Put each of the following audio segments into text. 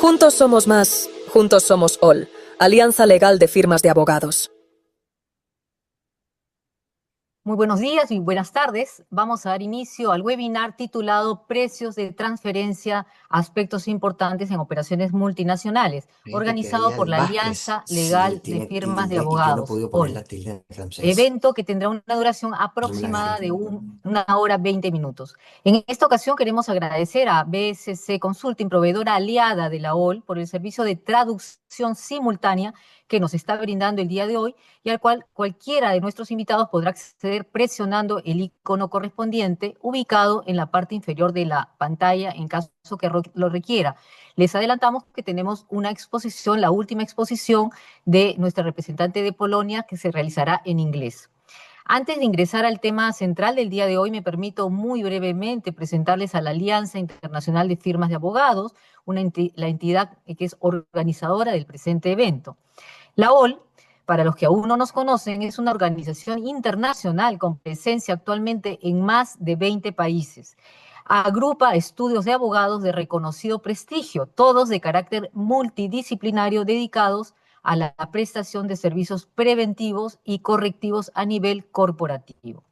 Juntos somos más, juntos somos OL, Alianza Legal de Firmas de Abogados. Muy buenos días y buenas tardes. Vamos a dar inicio al webinar titulado Precios de transferencia, aspectos importantes en operaciones multinacionales, organizado por la Alianza Legal de Firmas de Abogados, OL. Evento que tendrá una duración aproximada de una hora 20 minutos. En esta ocasión queremos agradecer a BSC Consulting, proveedora aliada de la OL, por el servicio de traducción simultánea que nos está brindando el día de hoy y al cual cualquiera de nuestros invitados podrá acceder presionando el icono correspondiente ubicado en la parte inferior de la pantalla en caso que lo requiera. Les adelantamos que tenemos una exposición, la última exposición de nuestra representante de Polonia, que se realizará en inglés. Antes de ingresar al tema central del día de hoy, me permito muy brevemente presentarles a la Alianza Internacional de Firmas de Abogados, la entidad que es organizadora del presente evento. La OL, para los que aún no nos conocen, es una organización internacional con presencia actualmente en más de 20 países. Agrupa estudios de abogados de reconocido prestigio, todos de carácter multidisciplinario dedicados a la prestación de servicios preventivos y correctivos a nivel corporativo.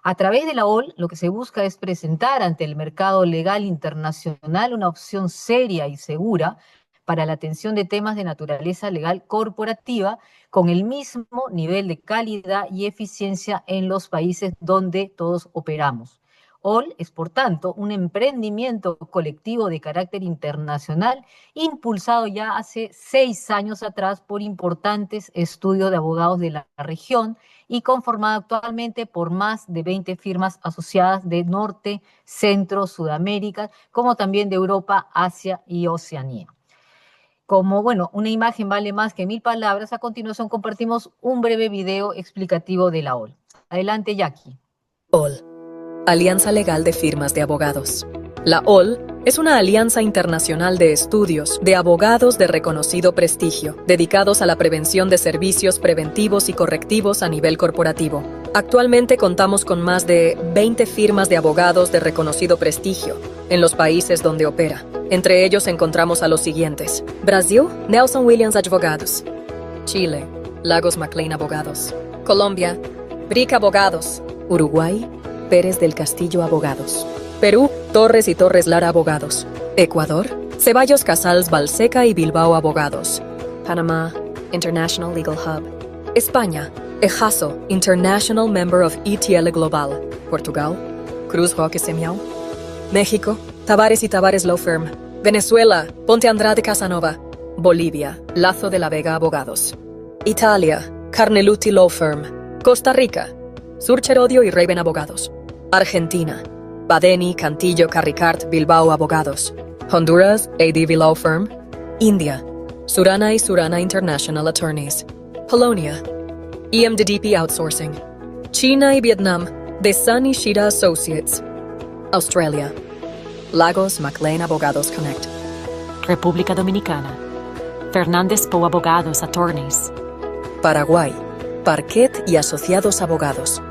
A través de la OL, lo que se busca es presentar ante el mercado legal internacional una opción seria y segura para la atención de temas de naturaleza legal corporativa con el mismo nivel de calidad y eficiencia en los países donde todos operamos. OL es, por tanto, un emprendimiento colectivo de carácter internacional impulsado ya hace 6 años atrás por importantes estudios de abogados de la región y conformado actualmente por más de 20 firmas asociadas de Norte, Centro, Sudamérica, como también de Europa, Asia y Oceanía. Como, una imagen vale más que 1000 palabras, a continuación compartimos un breve video explicativo de la OL. Adelante, Jackie. OL, Alianza Legal de Firmas de Abogados. La OL es una alianza internacional de estudios de abogados de reconocido prestigio, dedicados a la prevención de servicios preventivos y correctivos a nivel corporativo. Actualmente contamos con más de 20 firmas de abogados de reconocido prestigio en los países donde opera. Entre ellos encontramos a los siguientes: Brasil, Nelson Williams Advogados; Chile, Lagos McLean Abogados; Colombia, Brick Abogados; Uruguay, Pérez del Castillo Abogados; Perú, Torres y Torres Lara Abogados; Ecuador, Ceballos Casals Balseca y Bilbao Abogados; Panamá, International Legal Hub; España, EJASO, International Member of ETL Global; Portugal, Cruz Roque Semiao; México, Tavares y Tavares Law Firm; Venezuela, Ponte Andrade Casanova; Bolivia, Lazo de la Vega Abogados; Italia, Carneluti Law Firm; Costa Rica, Surcherodio y Raven Abogados; Argentina, Badeni, Cantillo, Carricart, Bilbao Abogados; Honduras, ADV Law Firm; India, Surana y Surana International Attorneys; Polonia, EMDDP Outsourcing; China y Vietnam, Desan y Shida Associates; Australia, Lagos McLean Abogados Connect; República Dominicana, Fernández Poe Abogados Attorneys; Paraguay, Parquet y Asociados Abogados.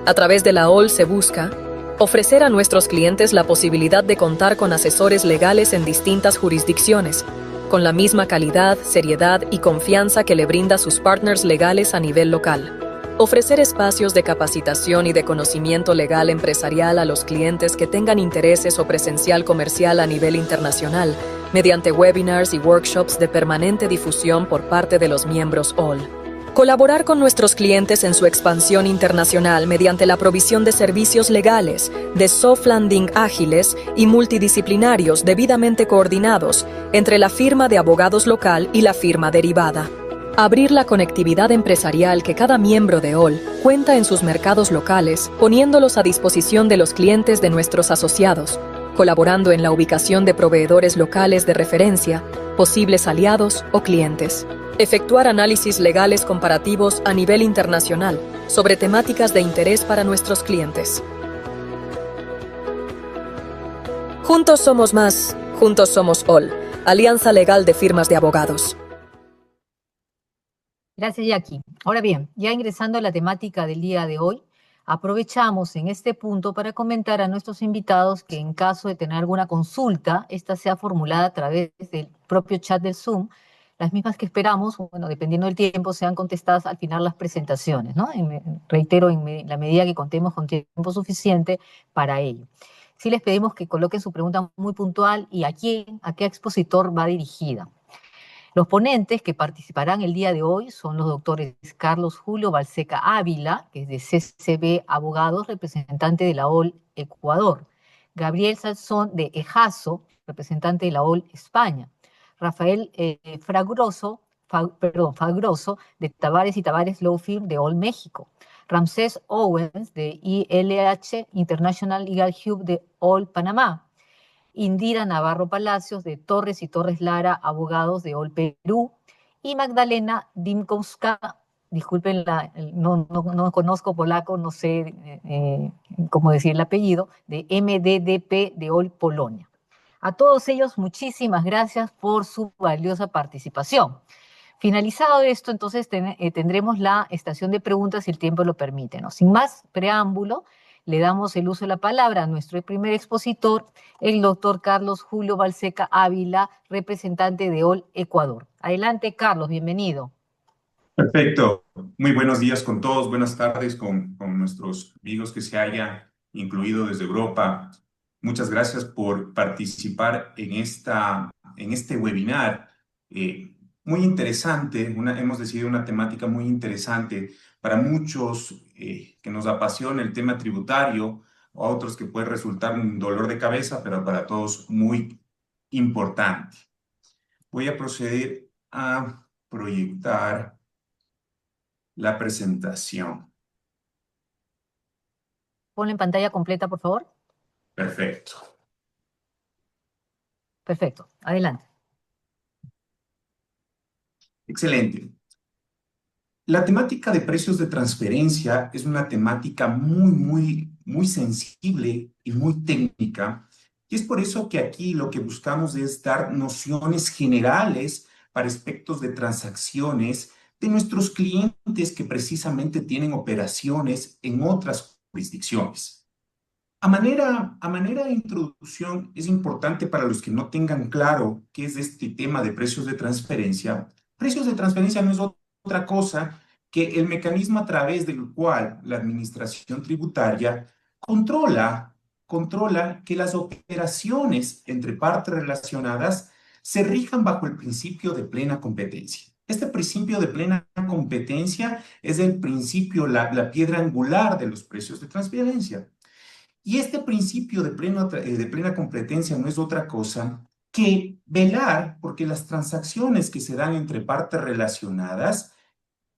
A través de la OL se busca ofrecer a nuestros clientes la posibilidad de contar con asesores legales en distintas jurisdicciones, con la misma calidad, seriedad y confianza que le brinda sus partners legales a nivel local. Ofrecer espacios de capacitación y de conocimiento legal empresarial a los clientes que tengan intereses o presencial comercial a nivel internacional, mediante webinars y workshops de permanente difusión por parte de los miembros OL. Colaborar con nuestros clientes en su expansión internacional mediante la provisión de servicios legales, de soft landing ágiles y multidisciplinarios debidamente coordinados entre la firma de abogados local y la firma derivada. Abrir la conectividad empresarial que cada miembro de OL cuenta en sus mercados locales, poniéndolos a disposición de los clientes de nuestros asociados, colaborando en la ubicación de proveedores locales de referencia, posibles aliados o clientes. Efectuar análisis legales comparativos a nivel internacional sobre temáticas de interés para nuestros clientes. Juntos somos más, juntos somos OL, Alianza Legal de Firmas de Abogados. Gracias, Jackie. Ahora bien, ya ingresando a la temática del día de hoy, Aprovechamos en este punto para comentar a nuestros invitados que en caso de tener alguna consulta, esta sea formulada a través del propio chat del Zoom, las mismas que esperamos, bueno, dependiendo del tiempo, sean contestadas al final las presentaciones, ¿no? Reitero, la medida que contemos con tiempo suficiente para ello. Sí les pedimos que coloquen su pregunta muy puntual y a qué expositor va dirigida. Los ponentes que participarán el día de hoy son los doctores Carlos Julio Balseca Ávila, que es de CCB Abogados, representante de la OL Ecuador; Gabriel Salzón de EJASO, representante de la OL España; Rafael Fagroso de Tavares y Tavares Law Firm de OL México; Ramsés Owens de ILH International Legal Hub de OL Panamá; Indira Navarro Palacios de Torres y Torres Lara, abogados de OL Perú; y Magdalena Dimkowska, disculpen, no conozco polaco, no sé cómo decir el apellido, de MDDP de OL Polonia. A todos ellos, muchísimas gracias por su valiosa participación. Finalizado esto, entonces tendremos la estación de preguntas si el tiempo lo permite, ¿no? Sin más preámbulo, le damos el uso de la palabra a nuestro primer expositor, el doctor Carlos Julio Balseca Ávila, representante de OL Ecuador. Adelante, Carlos, bienvenido. Perfecto. Muy buenos días con todos. Buenas tardes con nuestros amigos que se hayan incluido desde Europa. Muchas gracias por participar en este webinar. Muy interesante. Hemos decidido una temática muy interesante para muchos que nos apasiona el tema tributario, o a otros que puede resultar un dolor de cabeza, pero para todos muy importante. Voy a proceder a proyectar la presentación. Ponla en pantalla completa, por favor. Perfecto. Perfecto, adelante. Excelente. La temática de precios de transferencia es una temática muy sensible y muy técnica. Y es por eso que aquí lo que buscamos es dar nociones generales para aspectos de transacciones de nuestros clientes que precisamente tienen operaciones en otras jurisdicciones. A manera de introducción, es importante para los que no tengan claro qué es este tema de precios de transferencia. Precios de transferencia no es otra cosa que el mecanismo a través del cual la administración tributaria controla que las operaciones entre partes relacionadas se rijan bajo el principio de plena competencia. Este principio de plena competencia es el principio, la piedra angular de los precios de transferencia. Y este principio de plena competencia no es otra cosa que velar porque las transacciones que se dan entre partes relacionadas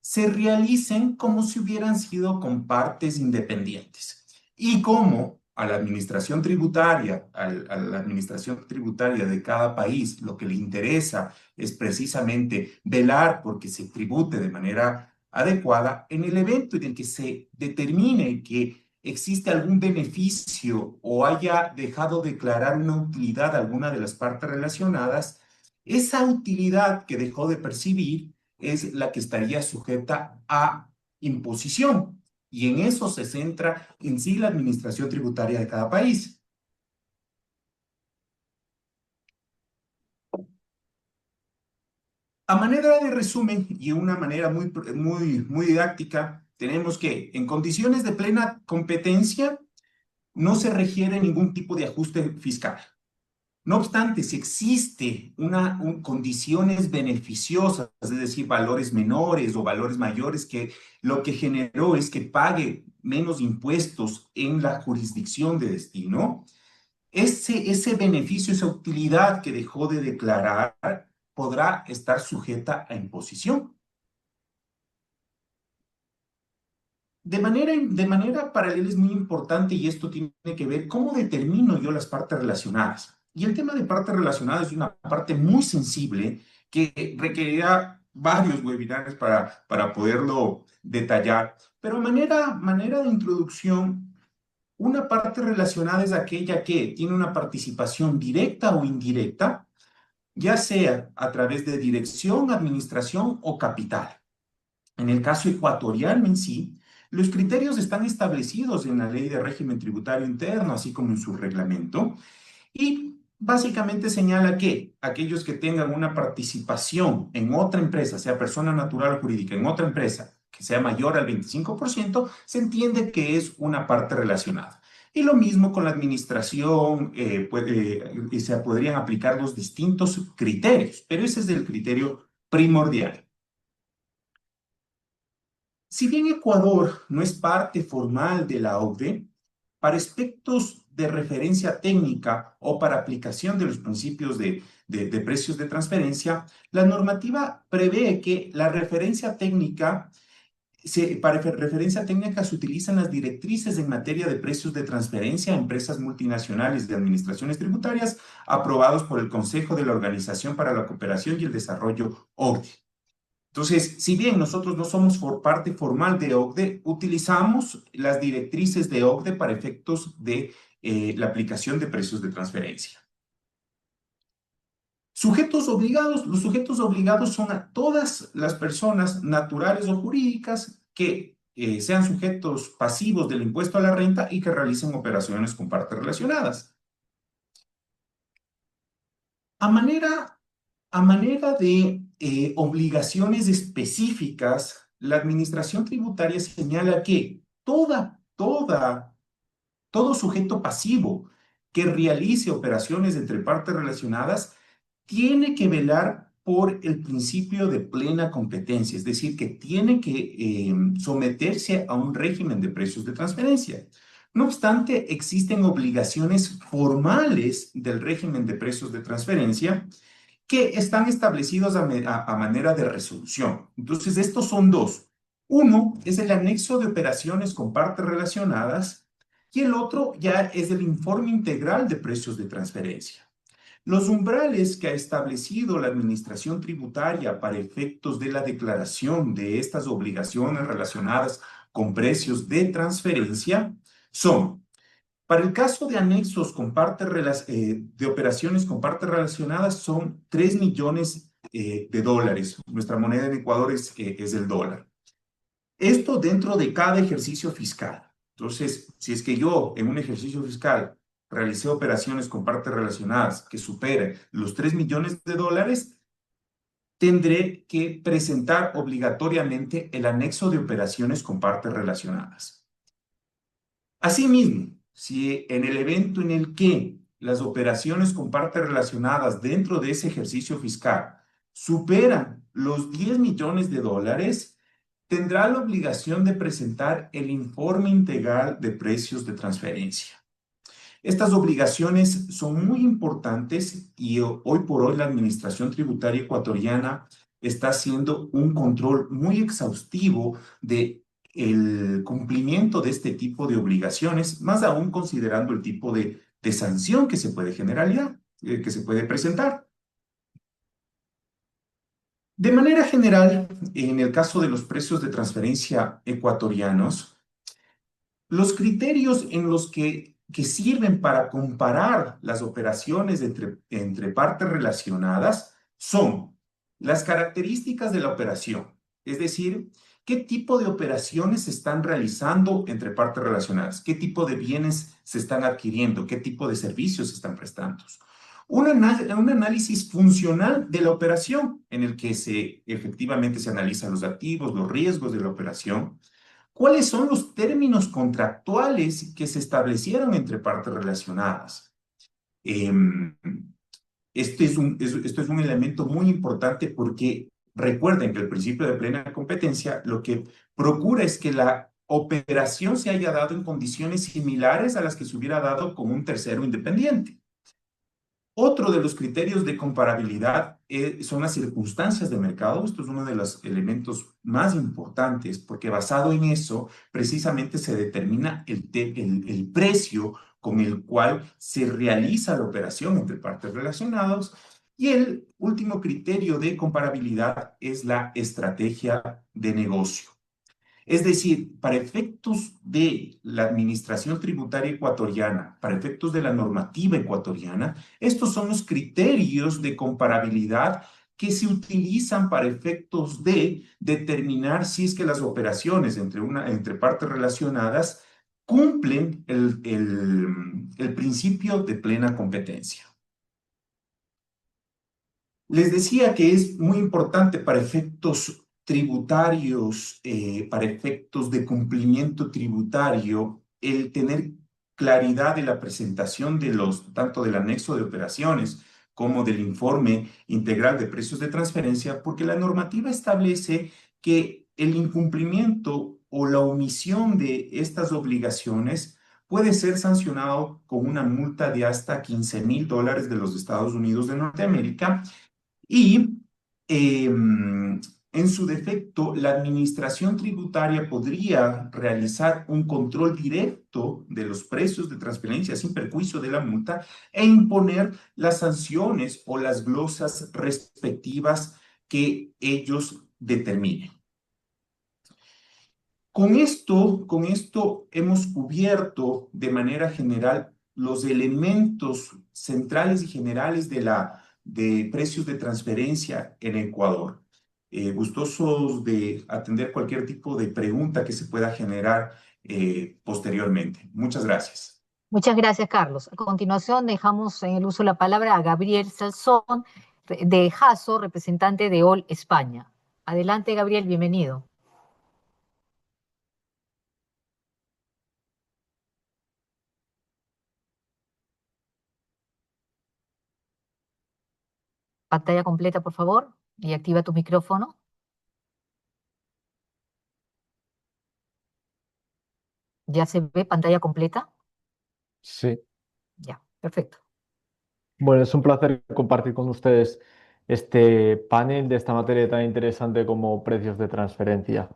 se realicen como si hubieran sido con partes independientes. Y como a la administración tributaria, de cada país, lo que le interesa es precisamente velar porque se tribute de manera adecuada, en el evento en el que se determine que existe algún beneficio o haya dejado de declarar una utilidad a alguna de las partes relacionadas, esa utilidad que dejó de percibir es la que estaría sujeta a imposición. Y en eso se centra en sí la administración tributaria de cada país. A manera de resumen y una manera muy didáctica, tenemos que en condiciones de plena competencia no se requiere ningún tipo de ajuste fiscal. No obstante, si existe condiciones beneficiosas, es decir, valores menores o valores mayores, que lo que generó es que pague menos impuestos en la jurisdicción de destino, ese beneficio, esa utilidad que dejó de declarar, podrá estar sujeta a imposición. De manera paralela es muy importante, y esto tiene que ver cómo determino yo las partes relacionadas. Y el tema de partes relacionadas es una parte muy sensible que requerirá varios webinars para poderlo detallar. Pero a manera de introducción, una parte relacionada es aquella que tiene una participación directa o indirecta, ya sea a través de dirección, administración o capital. En el caso ecuatoriano en sí, Los criterios están establecidos en la Ley de Régimen Tributario Interno, así como en su reglamento, y básicamente señala que aquellos que tengan una participación en otra empresa, sea persona natural o jurídica, en otra empresa que sea mayor al 25%, se entiende que es una parte relacionada. Y lo mismo con la administración, se podrían aplicar los distintos criterios, pero ese es el criterio primordial. Si bien Ecuador no es parte formal de la OCDE, para aspectos de referencia técnica o para aplicación de los principios de precios de transferencia, la normativa prevé que la referencia técnica, para referencia técnica se utilizan las directrices en materia de precios de transferencia a empresas multinacionales de administraciones tributarias aprobados por el Consejo de la Organización para la Cooperación y el Desarrollo, OCDE. Entonces, si bien nosotros no somos por parte formal de OCDE, utilizamos las directrices de OCDE para efectos de la aplicación de precios de transferencia. Sujetos obligados. Los sujetos obligados son a todas las personas naturales o jurídicas que sean sujetos pasivos del impuesto a la renta y que realicen operaciones con partes relacionadas. A manera de obligaciones específicas, la administración tributaria señala que todo sujeto pasivo que realice operaciones entre partes relacionadas tiene que velar por el principio de plena competencia, es decir, que tiene que someterse a un régimen de precios de transferencia. No obstante, existen obligaciones formales del régimen de precios de transferencia que están establecidos a manera de resolución. Entonces, estos son dos. Uno es el anexo de operaciones con partes relacionadas y el otro ya es el informe integral de precios de transferencia. Los umbrales que ha establecido la Administración Tributaria para efectos de la declaración de estas obligaciones relacionadas con precios de transferencia son: para el caso de anexos con de operaciones con partes relacionadas son 3 millones de dólares. Nuestra moneda en Ecuador es el dólar. Esto dentro de cada ejercicio fiscal. Entonces, si es que yo en un ejercicio fiscal realicé operaciones con partes relacionadas que superen los 3 millones de dólares, tendré que presentar obligatoriamente el anexo de operaciones con partes relacionadas. Asimismo, si en el evento en el que las operaciones con partes relacionadas dentro de ese ejercicio fiscal superan los 10 millones de dólares, tendrá la obligación de presentar el informe integral de precios de transferencia. Estas obligaciones son muy importantes y hoy por hoy la Administración Tributaria Ecuatoriana está haciendo un control muy exhaustivo de el cumplimiento de este tipo de obligaciones, más aún considerando el tipo de sanción que se puede que se puede presentar. De manera general, en el caso de los precios de transferencia ecuatorianos, los criterios en los que sirven para comparar las operaciones entre partes relacionadas son las características de la operación, es decir, qué tipo de operaciones se están realizando entre partes relacionadas, qué tipo de bienes se están adquiriendo, qué tipo de servicios se están prestando. Un análisis funcional de la operación en el que efectivamente se analizan los activos, los riesgos de la operación. ¿Cuáles son los términos contractuales que se establecieron entre partes relacionadas? Esto es un elemento muy importante porque recuerden que el principio de plena competencia lo que procura es que la operación se haya dado en condiciones similares a las que se hubiera dado con un tercero independiente. Otro de los criterios de comparabilidad son las circunstancias de mercado. Esto es uno de los elementos más importantes porque basado en eso precisamente se determina el precio con el cual se realiza la operación entre partes relacionadas. Y el último criterio de comparabilidad es la estrategia de negocio. Es decir, para efectos de la Administración Tributaria Ecuatoriana, para efectos de la normativa ecuatoriana, estos son los criterios de comparabilidad que se utilizan para efectos de determinar si es que las operaciones entre partes relacionadas cumplen el principio de plena competencia. Les decía que es muy importante para efectos tributarios, para efectos de cumplimiento tributario, el tener claridad de la presentación tanto del anexo de operaciones como del informe integral de precios de transferencia, porque la normativa establece que el incumplimiento o la omisión de estas obligaciones puede ser sancionado con una multa de hasta $15,000 de los Estados Unidos de Norteamérica y en su defecto, la administración tributaria podría realizar un control directo de los precios de transferencia sin perjuicio de la multa e imponer las sanciones o las glosas respectivas que ellos determinen. Con esto hemos cubierto de manera general los elementos centrales y generales de precios de transferencia en Ecuador. Gustosos de atender cualquier tipo de pregunta que se pueda generar posteriormente. Muchas gracias. Muchas gracias, Carlos. A continuación, dejamos en el uso la palabra a Gabriel Salzón, de Jaso, representante de OL España. Adelante, Gabriel, bienvenido. Pantalla completa, por favor, y activa tu micrófono. ¿Ya se ve pantalla completa? Sí. Ya, perfecto. Bueno, es un placer compartir con ustedes este panel de esta materia tan interesante como precios de transferencia.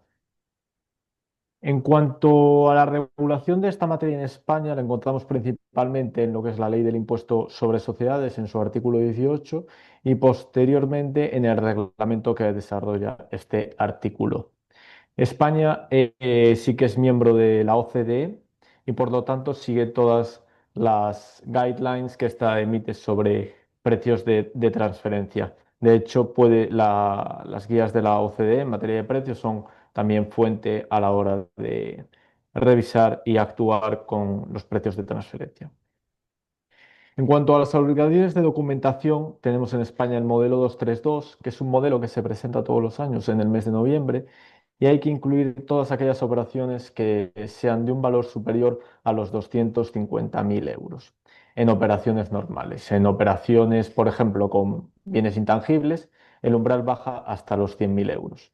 En cuanto a la regulación de esta materia en España, la encontramos principalmente en lo que es la ley del impuesto sobre sociedades, en su artículo 18, y posteriormente en el reglamento que desarrolla este artículo. España sí que es miembro de la OCDE y por lo tanto sigue todas las guidelines que esta emite sobre precios de transferencia. De hecho, las guías de la OCDE en materia de precios son también fuente a la hora de revisar y actuar con los precios de transferencia. En cuanto a las obligaciones de documentación, tenemos en España el modelo 232, que es un modelo que se presenta todos los años en el mes de noviembre, y hay que incluir todas aquellas operaciones que sean de un valor superior a los 250.000 euros en operaciones normales. En operaciones, por ejemplo, con bienes intangibles, el umbral baja hasta los 100.000 euros.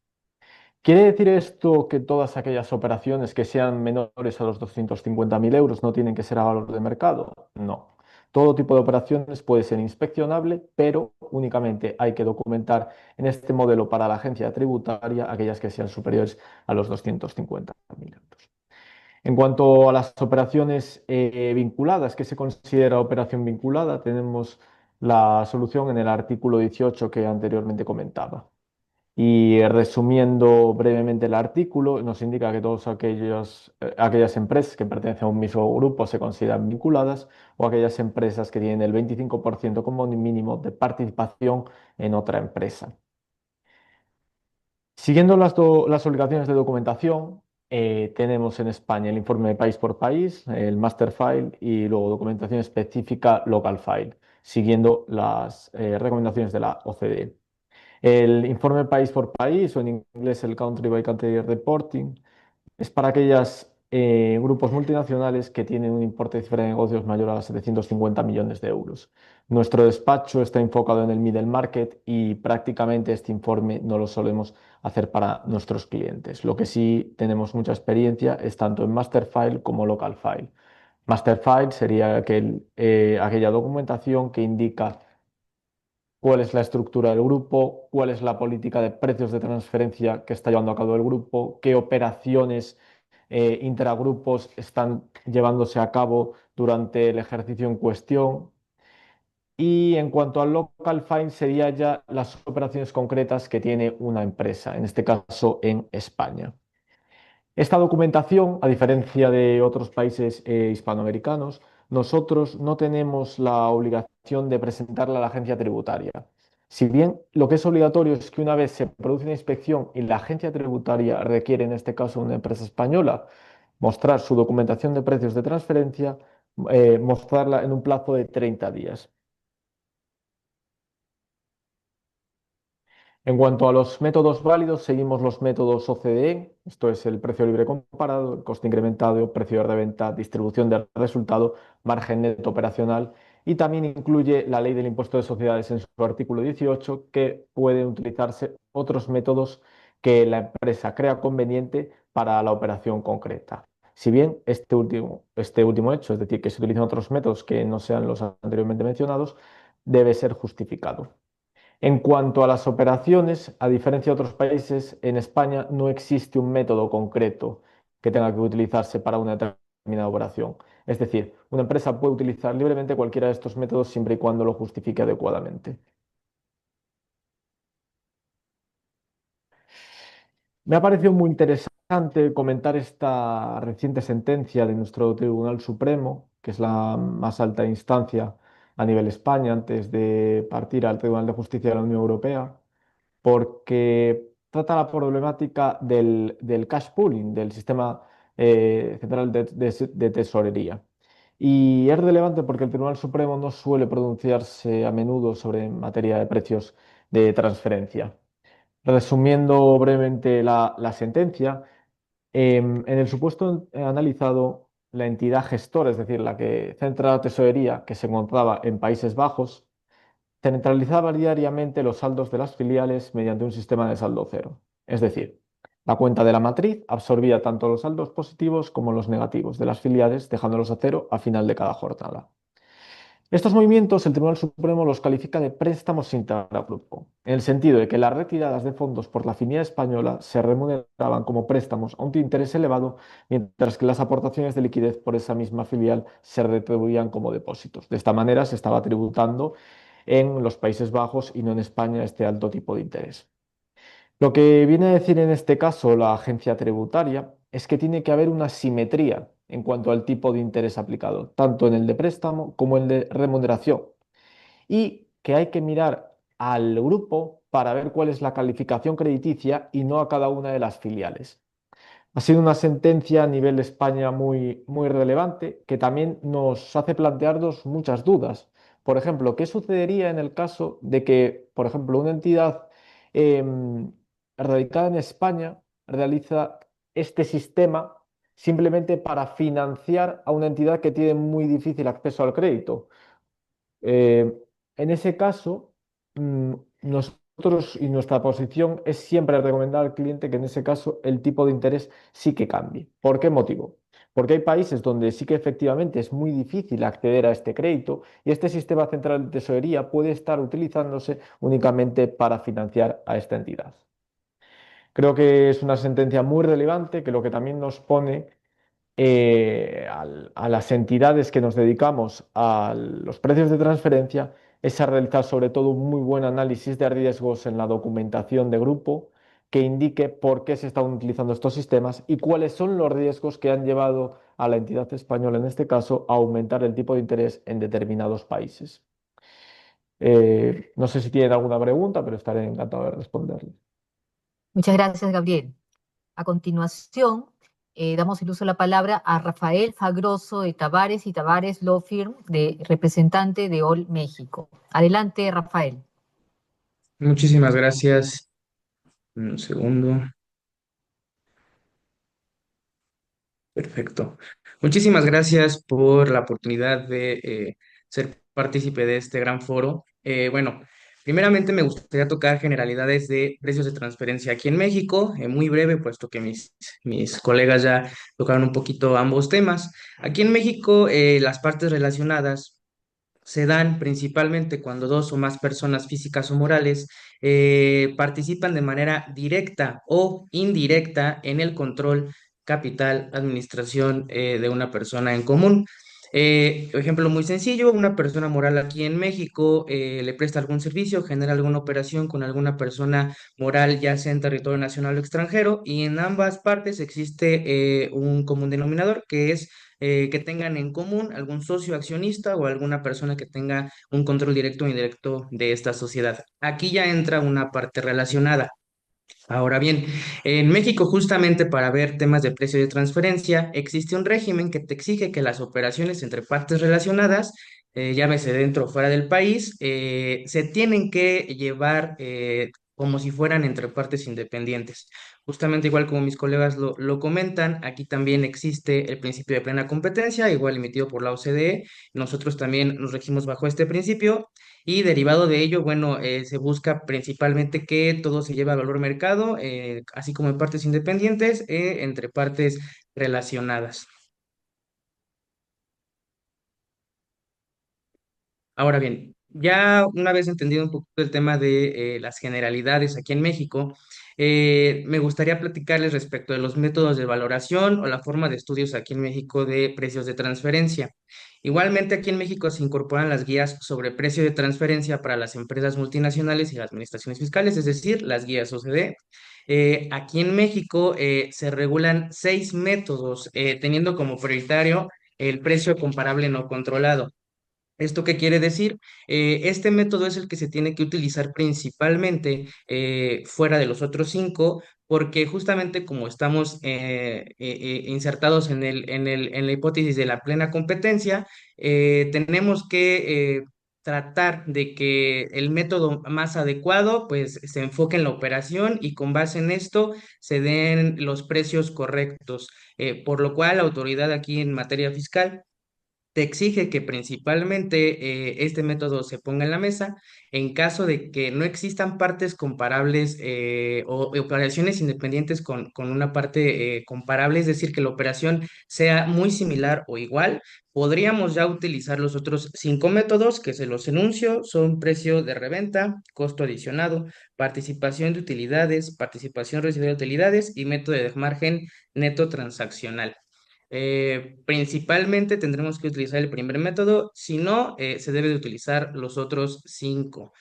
¿Quiere decir esto que todas aquellas operaciones que sean menores a los 250.000 euros no tienen que ser a valor de mercado? No. Todo tipo de operaciones puede ser inspeccionable, pero únicamente hay que documentar en este modelo para la agencia tributaria aquellas que sean superiores a los 250.000 euros. En cuanto a las operaciones vinculadas, ¿qué se considera operación vinculada? Tenemos la solución en el artículo 18 que anteriormente comentaba. Y resumiendo brevemente el artículo, nos indica que todas aquellas empresas que pertenecen a un mismo grupo se consideran vinculadas o aquellas empresas que tienen el 25% como mínimo de participación en otra empresa. Siguiendo las obligaciones de documentación, tenemos en España el informe país por país, el master file y luego documentación específica local file, siguiendo las recomendaciones de la OCDE. El informe país por país, o en inglés el Country by Country Reporting, es para aquellos grupos multinacionales que tienen un importe de cifra de negocios mayor a 750 millones de euros. Nuestro despacho está enfocado en el middle market y prácticamente este informe no lo solemos hacer para nuestros clientes. Lo que sí tenemos mucha experiencia es tanto en master file como local file. Master file sería aquella documentación que indica cuál es la estructura del grupo, cuál es la política de precios de transferencia que está llevando a cabo el grupo, qué operaciones intragrupos están llevándose a cabo durante el ejercicio en cuestión. Y en cuanto al local file, sería ya las operaciones concretas que tiene una empresa, en este caso en España. Esta documentación, a diferencia de otros países hispanoamericanos, nosotros no tenemos la obligación de presentarla a la agencia tributaria. Si bien lo que es obligatorio es que una vez se produce una inspección y la agencia tributaria requiere, en este caso una empresa española, mostrar su documentación de precios de transferencia, mostrarla en un plazo de 30 días. En cuanto a los métodos válidos, seguimos los métodos OCDE, esto es el precio libre comparado, el coste incrementado, precio de reventa, distribución del resultado, margen neto operacional y también incluye la ley del impuesto de sociedades en su artículo 18 que pueden utilizarse otros métodos que la empresa crea conveniente para la operación concreta. Si bien este último hecho, es decir, que se utilizan otros métodos que no sean los anteriormente mencionados, debe ser justificado. En cuanto a las operaciones, a diferencia de otros países, en España no existe un método concreto que tenga que utilizarse para una determinada operación. Es decir, una empresa puede utilizar libremente cualquiera de estos métodos siempre y cuando lo justifique adecuadamente. Me ha parecido muy interesante comentar esta reciente sentencia de nuestro Tribunal Supremo, que es la más alta instancia a nivel España antes de partir al Tribunal de Justicia de la Unión Europea, porque trata la problemática del cash pooling, del sistema central de tesorería. Y es relevante porque el Tribunal Supremo no suele pronunciarse a menudo sobre materia de precios de transferencia. Resumiendo brevemente la sentencia, en el supuesto analizado, la entidad gestora, es decir, la que centra la tesorería, que se encontraba en Países Bajos, centralizaba diariamente los saldos de las filiales mediante un sistema de saldo cero. Es decir, la cuenta de la matriz absorbía tanto los saldos positivos como los negativos de las filiales, dejándolos a cero a final de cada jornada. Estos movimientos el Tribunal Supremo los califica de préstamos intragrupo, en el sentido de que las retiradas de fondos por la filial española se remuneraban como préstamos a un interés elevado, mientras que las aportaciones de liquidez por esa misma filial se retribuían como depósitos. De esta manera se estaba tributando en los Países Bajos y no en España este alto tipo de interés. Lo que viene a decir en este caso la agencia tributaria es que tiene que haber una simetría en cuanto al tipo de interés aplicado, tanto en el de préstamo como en el de remuneración, y que hay que mirar al grupo para ver cuál es la calificación crediticia y no a cada una de las filiales. Ha sido una sentencia a nivel España muy relevante que también nos hace plantearnos muchas dudas. Por ejemplo, ¿qué sucedería en el caso de que, por ejemplo, una entidad em, radicada en España realiza este sistema simplemente para financiar a una entidad que tiene muy difícil acceso al crédito? Eh, en ese caso, nosotros y nuestra posición es siempre recomendar al cliente que en ese caso el tipo de interés sí que cambie. ¿Por qué motivo? Porque hay países donde sí que efectivamente es muy difícil acceder a este crédito y este sistema central de tesorería puede estar utilizándose únicamente para financiar a esta entidad. Creo que es una sentencia muy relevante que lo que también nos pone a las entidades que nos dedicamos a los precios de transferencia es a realizar sobre todo un muy buen análisis de riesgos en la documentación de grupo que indique por qué se están utilizando estos sistemas y cuáles son los riesgos que han llevado a la entidad española, en este caso, a aumentar el tipo de interés en determinados países. No sé si tienen alguna pregunta, pero estaré encantado de responderles. Muchas gracias, Gabriel. A continuación, damos el uso de la palabra a Rafael Fagroso de Tavares y Tavares Law Firm, representante de All México. Adelante, Rafael. Muchísimas gracias. Un segundo. Perfecto. Muchísimas gracias por la oportunidad de ser partícipe de este gran foro. Bueno, primeramente me gustaría tocar generalidades de precios de transferencia aquí en México, muy breve, puesto que mis colegas ya tocaron un poquito ambos temas. Aquí en México, las partes relacionadas se dan principalmente cuando dos o más personas físicas o morales participan de manera directa o indirecta en el control, capital, administración de una persona en común. Ejemplo muy sencillo, una persona moral aquí en México le presta algún servicio, genera alguna operación con alguna persona moral, ya sea en territorio nacional o extranjero, y en ambas partes existe un común denominador que es que tengan en común algún socio accionista o alguna persona que tenga un control directo o indirecto de esta sociedad. Aquí ya entra una parte relacionada. Ahora bien, en México justamente para ver temas de precio de transferencia existe un régimen que te exige que las operaciones entre partes relacionadas, llámese dentro o fuera del país, se tienen que llevar como si fueran entre partes independientes. Justamente igual como mis colegas lo comentan, aquí también existe el principio de plena competencia, igual emitido por la OCDE. Nosotros también nos regimos bajo este principio. Y derivado de ello, bueno, se busca principalmente que todo se lleve a valor mercado, así como en partes independientes, entre partes relacionadas. Ahora bien, ya una vez entendido un poco el tema de las generalidades aquí en México, me gustaría platicarles respecto de los métodos de valoración o la forma de estudios aquí en México de precios de transferencia. Igualmente aquí en México se incorporan las guías sobre precio de transferencia para las empresas multinacionales y las administraciones fiscales, es decir, las guías OCDE. Aquí en México se regulan 6 métodos, teniendo como prioritario el precio comparable no controlado. ¿Esto qué quiere decir? Este método es el que se tiene que utilizar principalmente fuera de los otros 5, porque justamente como estamos insertados en la hipótesis de la plena competencia, tenemos que tratar de que el método más adecuado pues se enfoque en la operación y con base en esto se den los precios correctos, por lo cual la autoridad aquí en materia fiscal te exige que principalmente este método se ponga en la mesa en caso de que no existan partes comparables o operaciones independientes con una parte comparable, es decir, que la operación sea muy similar o igual. Podríamos ya utilizar los otros 5 métodos que se los enuncio, son precio de reventa, costo adicionado, participación de utilidades, participación recibida de utilidades y método de margen neto transaccional. Principalmente tendremos que utilizar el primer método, si no, se debe de utilizar los otros 5.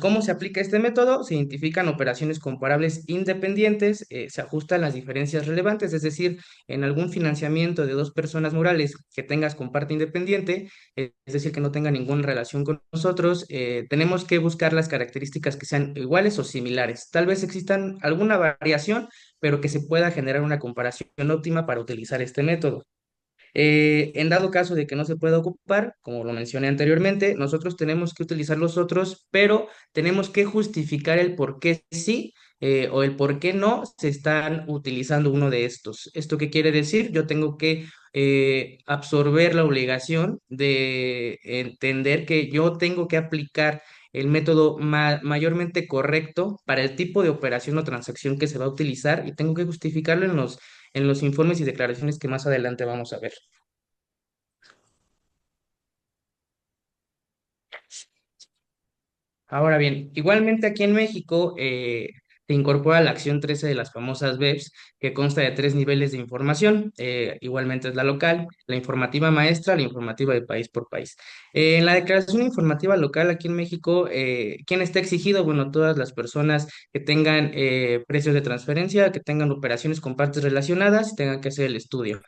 ¿Cómo se aplica este método? Se identifican operaciones comparables independientes, se ajustan las diferencias relevantes, es decir, en algún financiamiento de dos personas morales que tengas con parte independiente, es decir, que no tenga ninguna relación con nosotros, tenemos que buscar las características que sean iguales o similares. Tal vez existan alguna variación, pero que se pueda generar una comparación óptima para utilizar este método. En dado caso de que no se pueda ocupar, como lo mencioné anteriormente, nosotros tenemos que utilizar los otros, pero tenemos que justificar el por qué sí o el por qué no se están utilizando uno de estos. ¿Esto qué quiere decir? Yo tengo que absorber la obligación de entender que yo tengo que aplicar el método mayormente correcto para el tipo de operación o transacción que se va a utilizar y tengo que justificarlo en los informes y declaraciones que más adelante vamos a ver. Ahora bien, igualmente aquí en México se incorpora la acción 13 de las famosas BEPS, que consta de 3 niveles de información. Igualmente es la local, la informativa maestra, la informativa de país por país. En la declaración informativa local aquí en México, ¿quién está exigido? Bueno, todas las personas que tengan precios de transferencia, que tengan operaciones con partes relacionadas, tengan que hacer el estudio.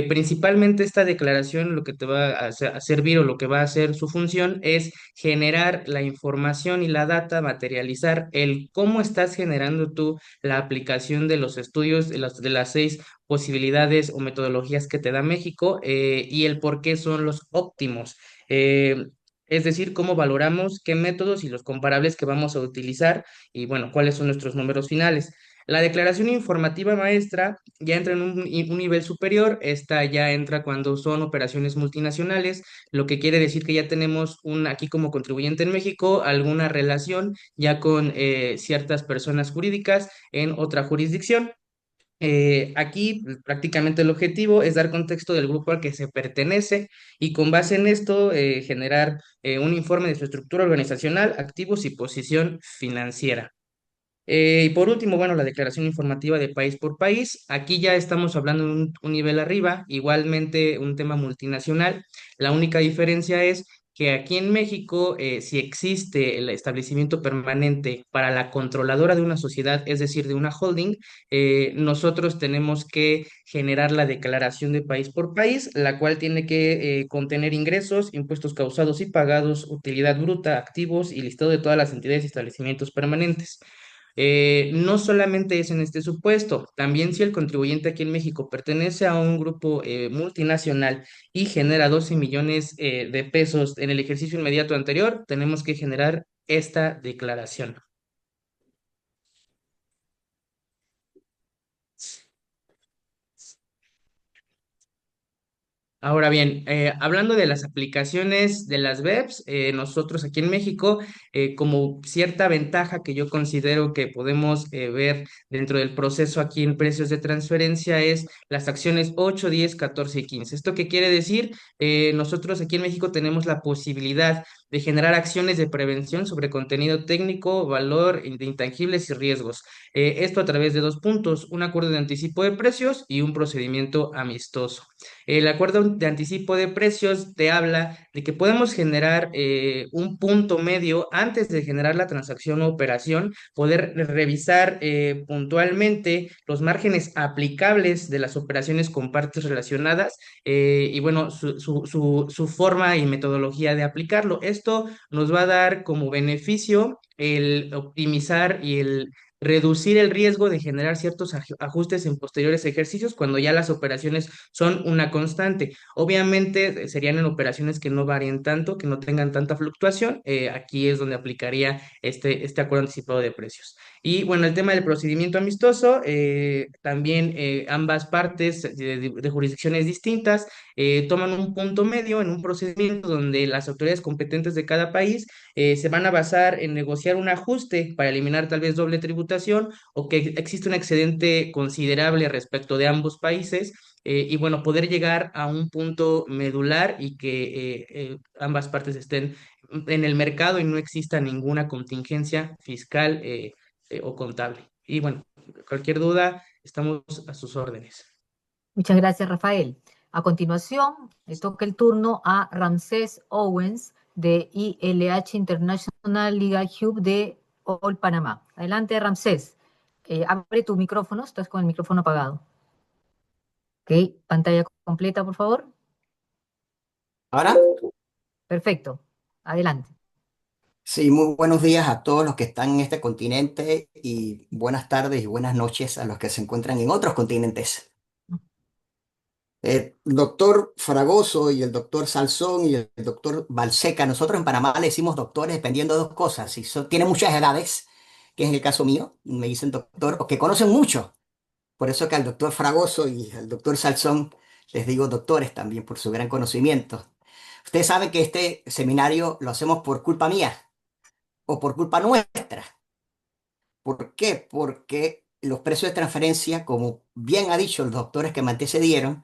Principalmente esta declaración lo que te va a servir o lo que va a hacer su función es generar la información y la data, materializar el cómo estás generando tú la aplicación de los estudios de las 6 posibilidades o metodologías que te da México y el por qué son los óptimos. Es decir, cómo valoramos qué métodos y los comparables que vamos a utilizar y bueno, cuáles son nuestros números finales. La declaración informativa maestra ya entra en un nivel superior, esta ya entra cuando son operaciones multinacionales, lo que quiere decir que ya tenemos aquí como contribuyente en México alguna relación ya con ciertas personas jurídicas en otra jurisdicción. Aquí prácticamente el objetivo es dar contexto del grupo al que se pertenece y con base en esto generar un informe de su estructura organizacional, activos y posición financiera. Y por último, bueno, la declaración informativa de país por país. Aquí ya estamos hablando de un nivel arriba, igualmente un tema multinacional. La única diferencia es que aquí en México, si existe el establecimiento permanente para la controladora de una sociedad, es decir, de una holding, nosotros tenemos que generar la declaración de país por país, la cual tiene que contener ingresos, impuestos causados y pagados, utilidad bruta, activos y listado de todas las entidades y establecimientos permanentes. No solamente es en este supuesto, también si el contribuyente aquí en México pertenece a un grupo multinacional y genera 12 millones de pesos en el ejercicio inmediato anterior, tenemos que generar esta declaración. Ahora bien, hablando de las aplicaciones de las webs, nosotros aquí en México, como cierta ventaja que yo considero que podemos ver dentro del proceso aquí en precios de transferencia es las acciones 8, 10, 14 y 15. ¿Esto qué quiere decir? Nosotros aquí en México tenemos la posibilidad de generar acciones de prevención sobre contenido técnico, valor de intangibles y riesgos. Esto a través de dos puntos, un acuerdo de anticipo de precios y un procedimiento amistoso. El acuerdo de anticipo de precios te habla de que podemos generar un punto medio antes de generar la transacción o operación, poder revisar puntualmente los márgenes aplicables de las operaciones con partes relacionadas y bueno, su forma y metodología de aplicarlo. Esto nos va a dar como beneficio el optimizar y el reducir el riesgo de generar ciertos ajustes en posteriores ejercicios cuando ya las operaciones son una constante. Obviamente serían en operaciones que no varíen tanto, que no tengan tanta fluctuación. Aquí es donde aplicaría este acuerdo anticipado de precios. Y bueno, el tema del procedimiento amistoso, también ambas partes de jurisdicciones distintas toman un punto medio en un procedimiento donde las autoridades competentes de cada país se van a basar en negociar un ajuste para eliminar tal vez doble tributación o que existe un excedente considerable respecto de ambos países y bueno, poder llegar a un punto medular y que ambas partes estén en el mercado y no exista ninguna contingencia fiscal o contable. Y bueno, cualquier duda, estamos a sus órdenes. Muchas gracias, Rafael. A continuación, le toca el turno a Ramsés Owens de ILH International Legal Hub de All Panamá. Adelante, Ramsés. Abre tu micrófono, estás con el micrófono apagado. Ok, pantalla completa, por favor. Ahora, Perfecto. Adelante. sí, muy buenos días a todos los que están en este continente y buenas tardes y buenas noches a los que se encuentran en otros continentes. El doctor Fragoso y el doctor Salzón y el doctor Balseca, nosotros en Panamá le decimos doctores dependiendo de dos cosas. Si tienen muchas edades, que es el caso mío, me dicen doctor, o que conocen mucho. Por eso que al doctor Fragoso y al doctor Salzón les digo doctores también por su gran conocimiento. Ustedes saben que este seminario lo hacemos por culpa mía o por culpa nuestra. ¿Por qué? Porque los precios de transferencia, como bien ha dicho los doctores que me antecedieron,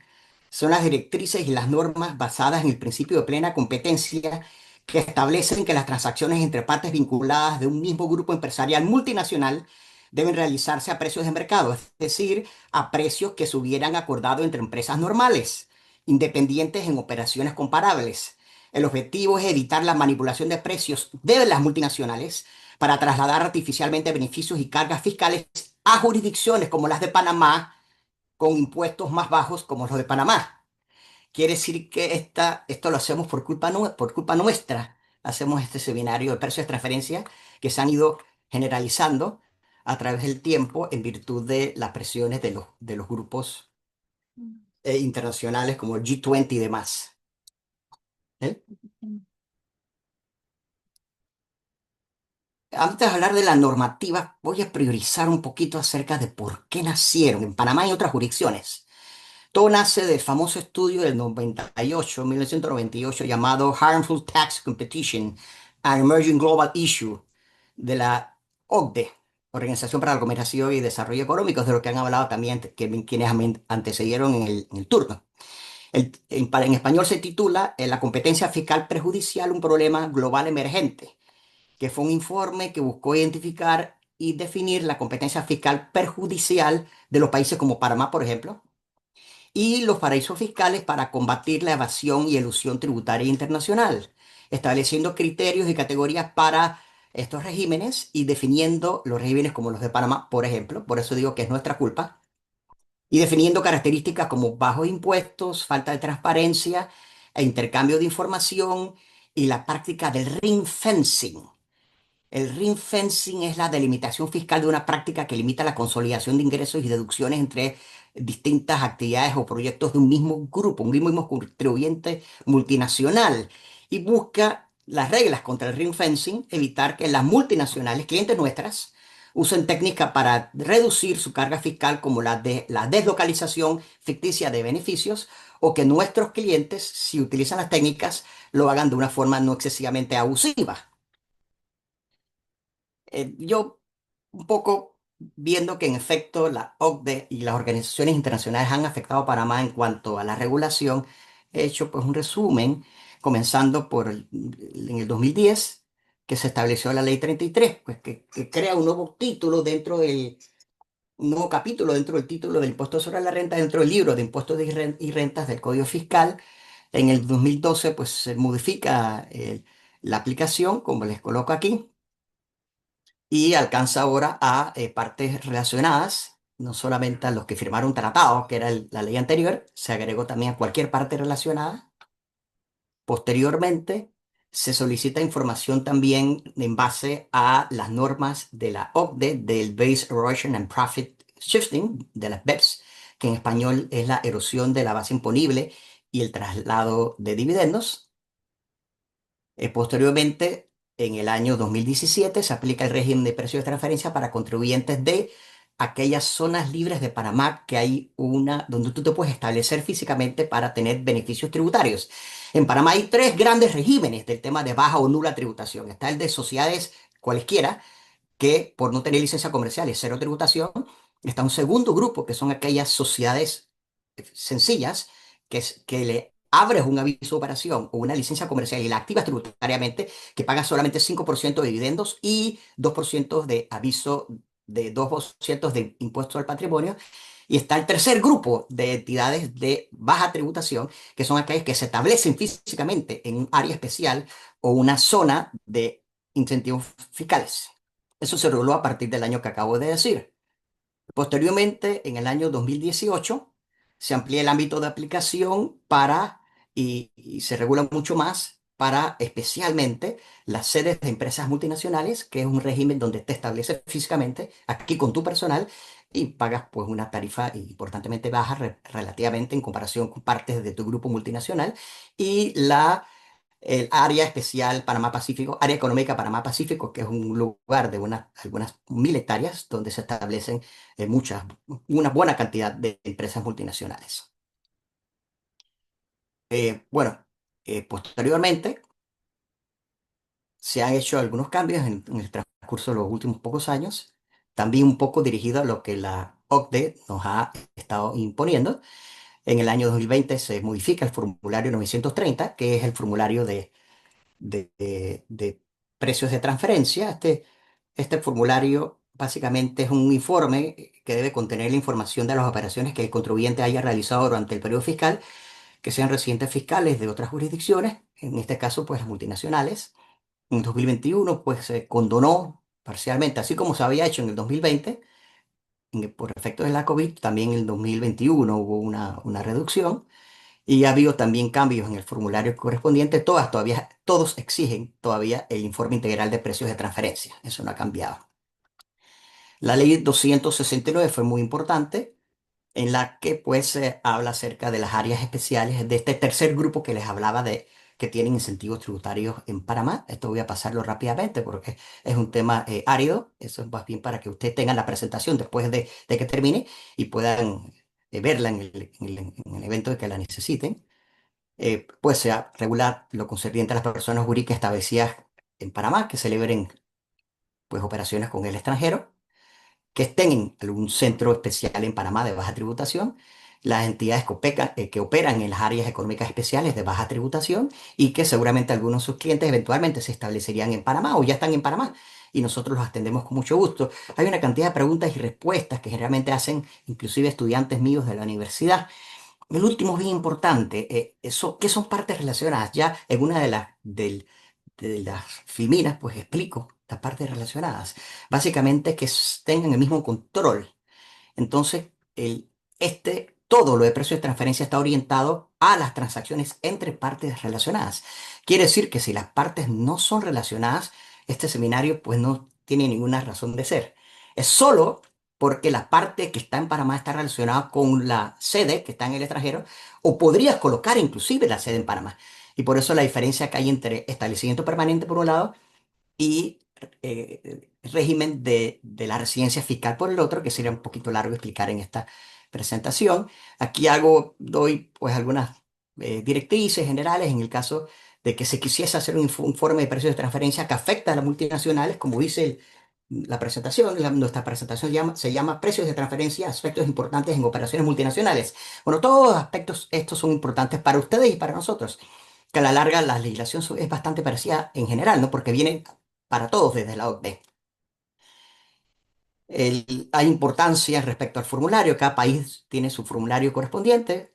son las directrices y las normas basadas en el principio de plena competencia que establecen que las transacciones entre partes vinculadas de un mismo grupo empresarial multinacional deben realizarse a precios de mercado, es decir, a precios que se hubieran acordado entre empresas normales, independientes en operaciones comparables. El objetivo es evitar la manipulación de precios de las multinacionales para trasladar artificialmente beneficios y cargas fiscales a jurisdicciones como las de Panamá, con impuestos más bajos como los de Panamá. Quiere decir que esto lo hacemos por culpa nuestra. Hacemos este seminario de precios de transferencia que se han ido generalizando a través del tiempo en virtud de las presiones de los grupos internacionales como el G20 y demás. ¿Eh? Antes de hablar de la normativa, voy a priorizar un poquito acerca de por qué nacieron en Panamá y otras jurisdicciones. Todo nace del famoso estudio del 1998, llamado Harmful Tax Competition, an Emerging Global Issue, de la OCDE, Organización para la Cooperación y Desarrollo Económicos, de lo que han hablado también quienes me antecedieron en el turno. En español se titula La competencia fiscal perjudicial, un problema global emergente, que fue un informe que buscó identificar y definir la competencia fiscal perjudicial de los países como Panamá, por ejemplo, y los paraísos fiscales para combatir la evasión y elusión tributaria internacional. estableciendo criterios y categorías para estos regímenes y definiendo los regímenes como los de Panamá, por ejemplo, por eso digo que es nuestra culpa, y definiendo características como bajos impuestos, falta de transparencia e intercambio de información y la práctica del ring fencing. El ring fencing es la delimitación fiscal de una práctica que limita la consolidación de ingresos y deducciones entre distintas actividades o proyectos de un mismo grupo, un mismo contribuyente multinacional, y busca las reglas contra el ring fencing, evitar que las multinacionales, clientes nuestras, usen técnicas para reducir su carga fiscal como la deslocalización ficticia de beneficios o que nuestros clientes, si utilizan las técnicas, lo hagan de una forma no excesivamente abusiva. Yo un poco viendo que en efecto la OCDE y las organizaciones internacionales han afectado a Panamá en cuanto a la regulación, he hecho pues un resumen, comenzando por en el 2010, que se estableció la Ley 33, pues que crea un nuevo título dentro del, un nuevo capítulo dentro del título del impuesto sobre la renta, dentro del libro de impuestos y rentas del Código Fiscal. En el 2012 pues se modifica la aplicación, como les coloco aquí, y alcanza ahora a partes relacionadas, no solamente a los que firmaron tratados, que era la ley anterior, se agregó también a cualquier parte relacionada. Posteriormente, se solicita información también en base a las normas de la OCDE, del Base Erosion and Profit Shifting, de las BEPS, que en español es la erosión de la base imponible y el traslado de dividendos. Posteriormente, en el año 2017, se aplica el régimen de precios de transferencia para contribuyentes de aquellas zonas libres de Panamá que hay una donde tú te puedes establecer físicamente para tener beneficios tributarios. En Panamá hay tres grandes regímenes del tema de baja o nula tributación. Está el de sociedades cualesquiera, que por no tener licencia comercial es cero tributación. Está un segundo grupo, que son aquellas sociedades sencillas, que le abres un aviso de operación o una licencia comercial y la activas tributariamente, que pagas solamente 5% de dividendos y 2% de aviso, de 2% de impuesto al patrimonio. Y está el tercer grupo de entidades de baja tributación, que son aquellas que se establecen físicamente en un área especial o una zona de incentivos fiscales. Eso se reguló a partir del año que acabo de decir. Posteriormente, en el año 2018, se amplía el ámbito de aplicación y se regula mucho más para especialmente las sedes de empresas multinacionales, que es un régimen donde te estableces físicamente aquí con tu personal y pagas pues una tarifa importantemente baja relativamente en comparación con partes de tu grupo multinacional, y el área especial Panamá-Pacífico, área económica Panamá-Pacífico, que es un lugar de algunas 1.000 hectáreas donde se establecen una buena cantidad de empresas multinacionales. Bueno, posteriormente se han hecho algunos cambios en el transcurso de los últimos pocos años, también un poco dirigido a lo que la OCDE nos ha estado imponiendo. En el año 2020 se modifica el formulario 930, que es el formulario de precios de transferencia. Este formulario básicamente es un informe que debe contener la información de las operaciones que el contribuyente haya realizado durante el periodo fiscal, que sean residentes fiscales de otras jurisdicciones, en este caso pues las multinacionales. En 2021 pues se condonó parcialmente, así como se había hecho en el 2020, por efectos de la COVID, también en el 2021 hubo una reducción. Y ha habido también cambios en el formulario correspondiente. Todos exigen todavía el informe integral de precios de transferencia. Eso no ha cambiado. La ley 269 fue muy importante, en la que pues se habla acerca de las áreas especiales de este tercer grupo que les hablaba de que tienen incentivos tributarios en Panamá. Esto voy a pasarlo rápidamente porque es un tema árido. Eso es más bien para que ustedes tengan la presentación después de que termine y puedan verla en el evento de que la necesiten. Pues sea regular lo concerniente a las personas jurídicas establecidas en Panamá que celebren pues operaciones con el extranjero, que estén en algún centro especial en Panamá de baja tributación, las entidades que operan en las áreas económicas especiales de baja tributación y que seguramente algunos de sus clientes eventualmente se establecerían en Panamá o ya están en Panamá y nosotros los atendemos con mucho gusto. Hay una cantidad de preguntas y respuestas que generalmente hacen inclusive estudiantes míos de la universidad. El último es bien importante, ¿qué son partes relacionadas? Ya en una de las filminas, pues explico las partes relacionadas. Básicamente que tengan el mismo control. Entonces, todo lo de precio de transferencia está orientado a las transacciones entre partes relacionadas. Quiere decir que si las partes no son relacionadas, este seminario pues no tiene ninguna razón de ser. Es solo porque la parte que está en Panamá está relacionada con la sede que está en el extranjero, o podrías colocar inclusive la sede en Panamá. Y por eso la diferencia que hay entre establecimiento permanente por un lado y régimen de la residencia fiscal por el otro, que sería un poquito largo explicar en esta presentación. Aquí doy pues algunas directrices generales en el caso de que se quisiese hacer un informe de precios de transferencia que afecta a las multinacionales, como dice la presentación. Nuestra presentación se llama Precios de transferencia, aspectos importantes en operaciones multinacionales. Bueno, todos los aspectos estos son importantes para ustedes y para nosotros, que a la larga la legislación es bastante parecida en general, ¿no? Porque viene para todos desde la OCDE. Hay importancia respecto al formulario, cada país tiene su formulario correspondiente.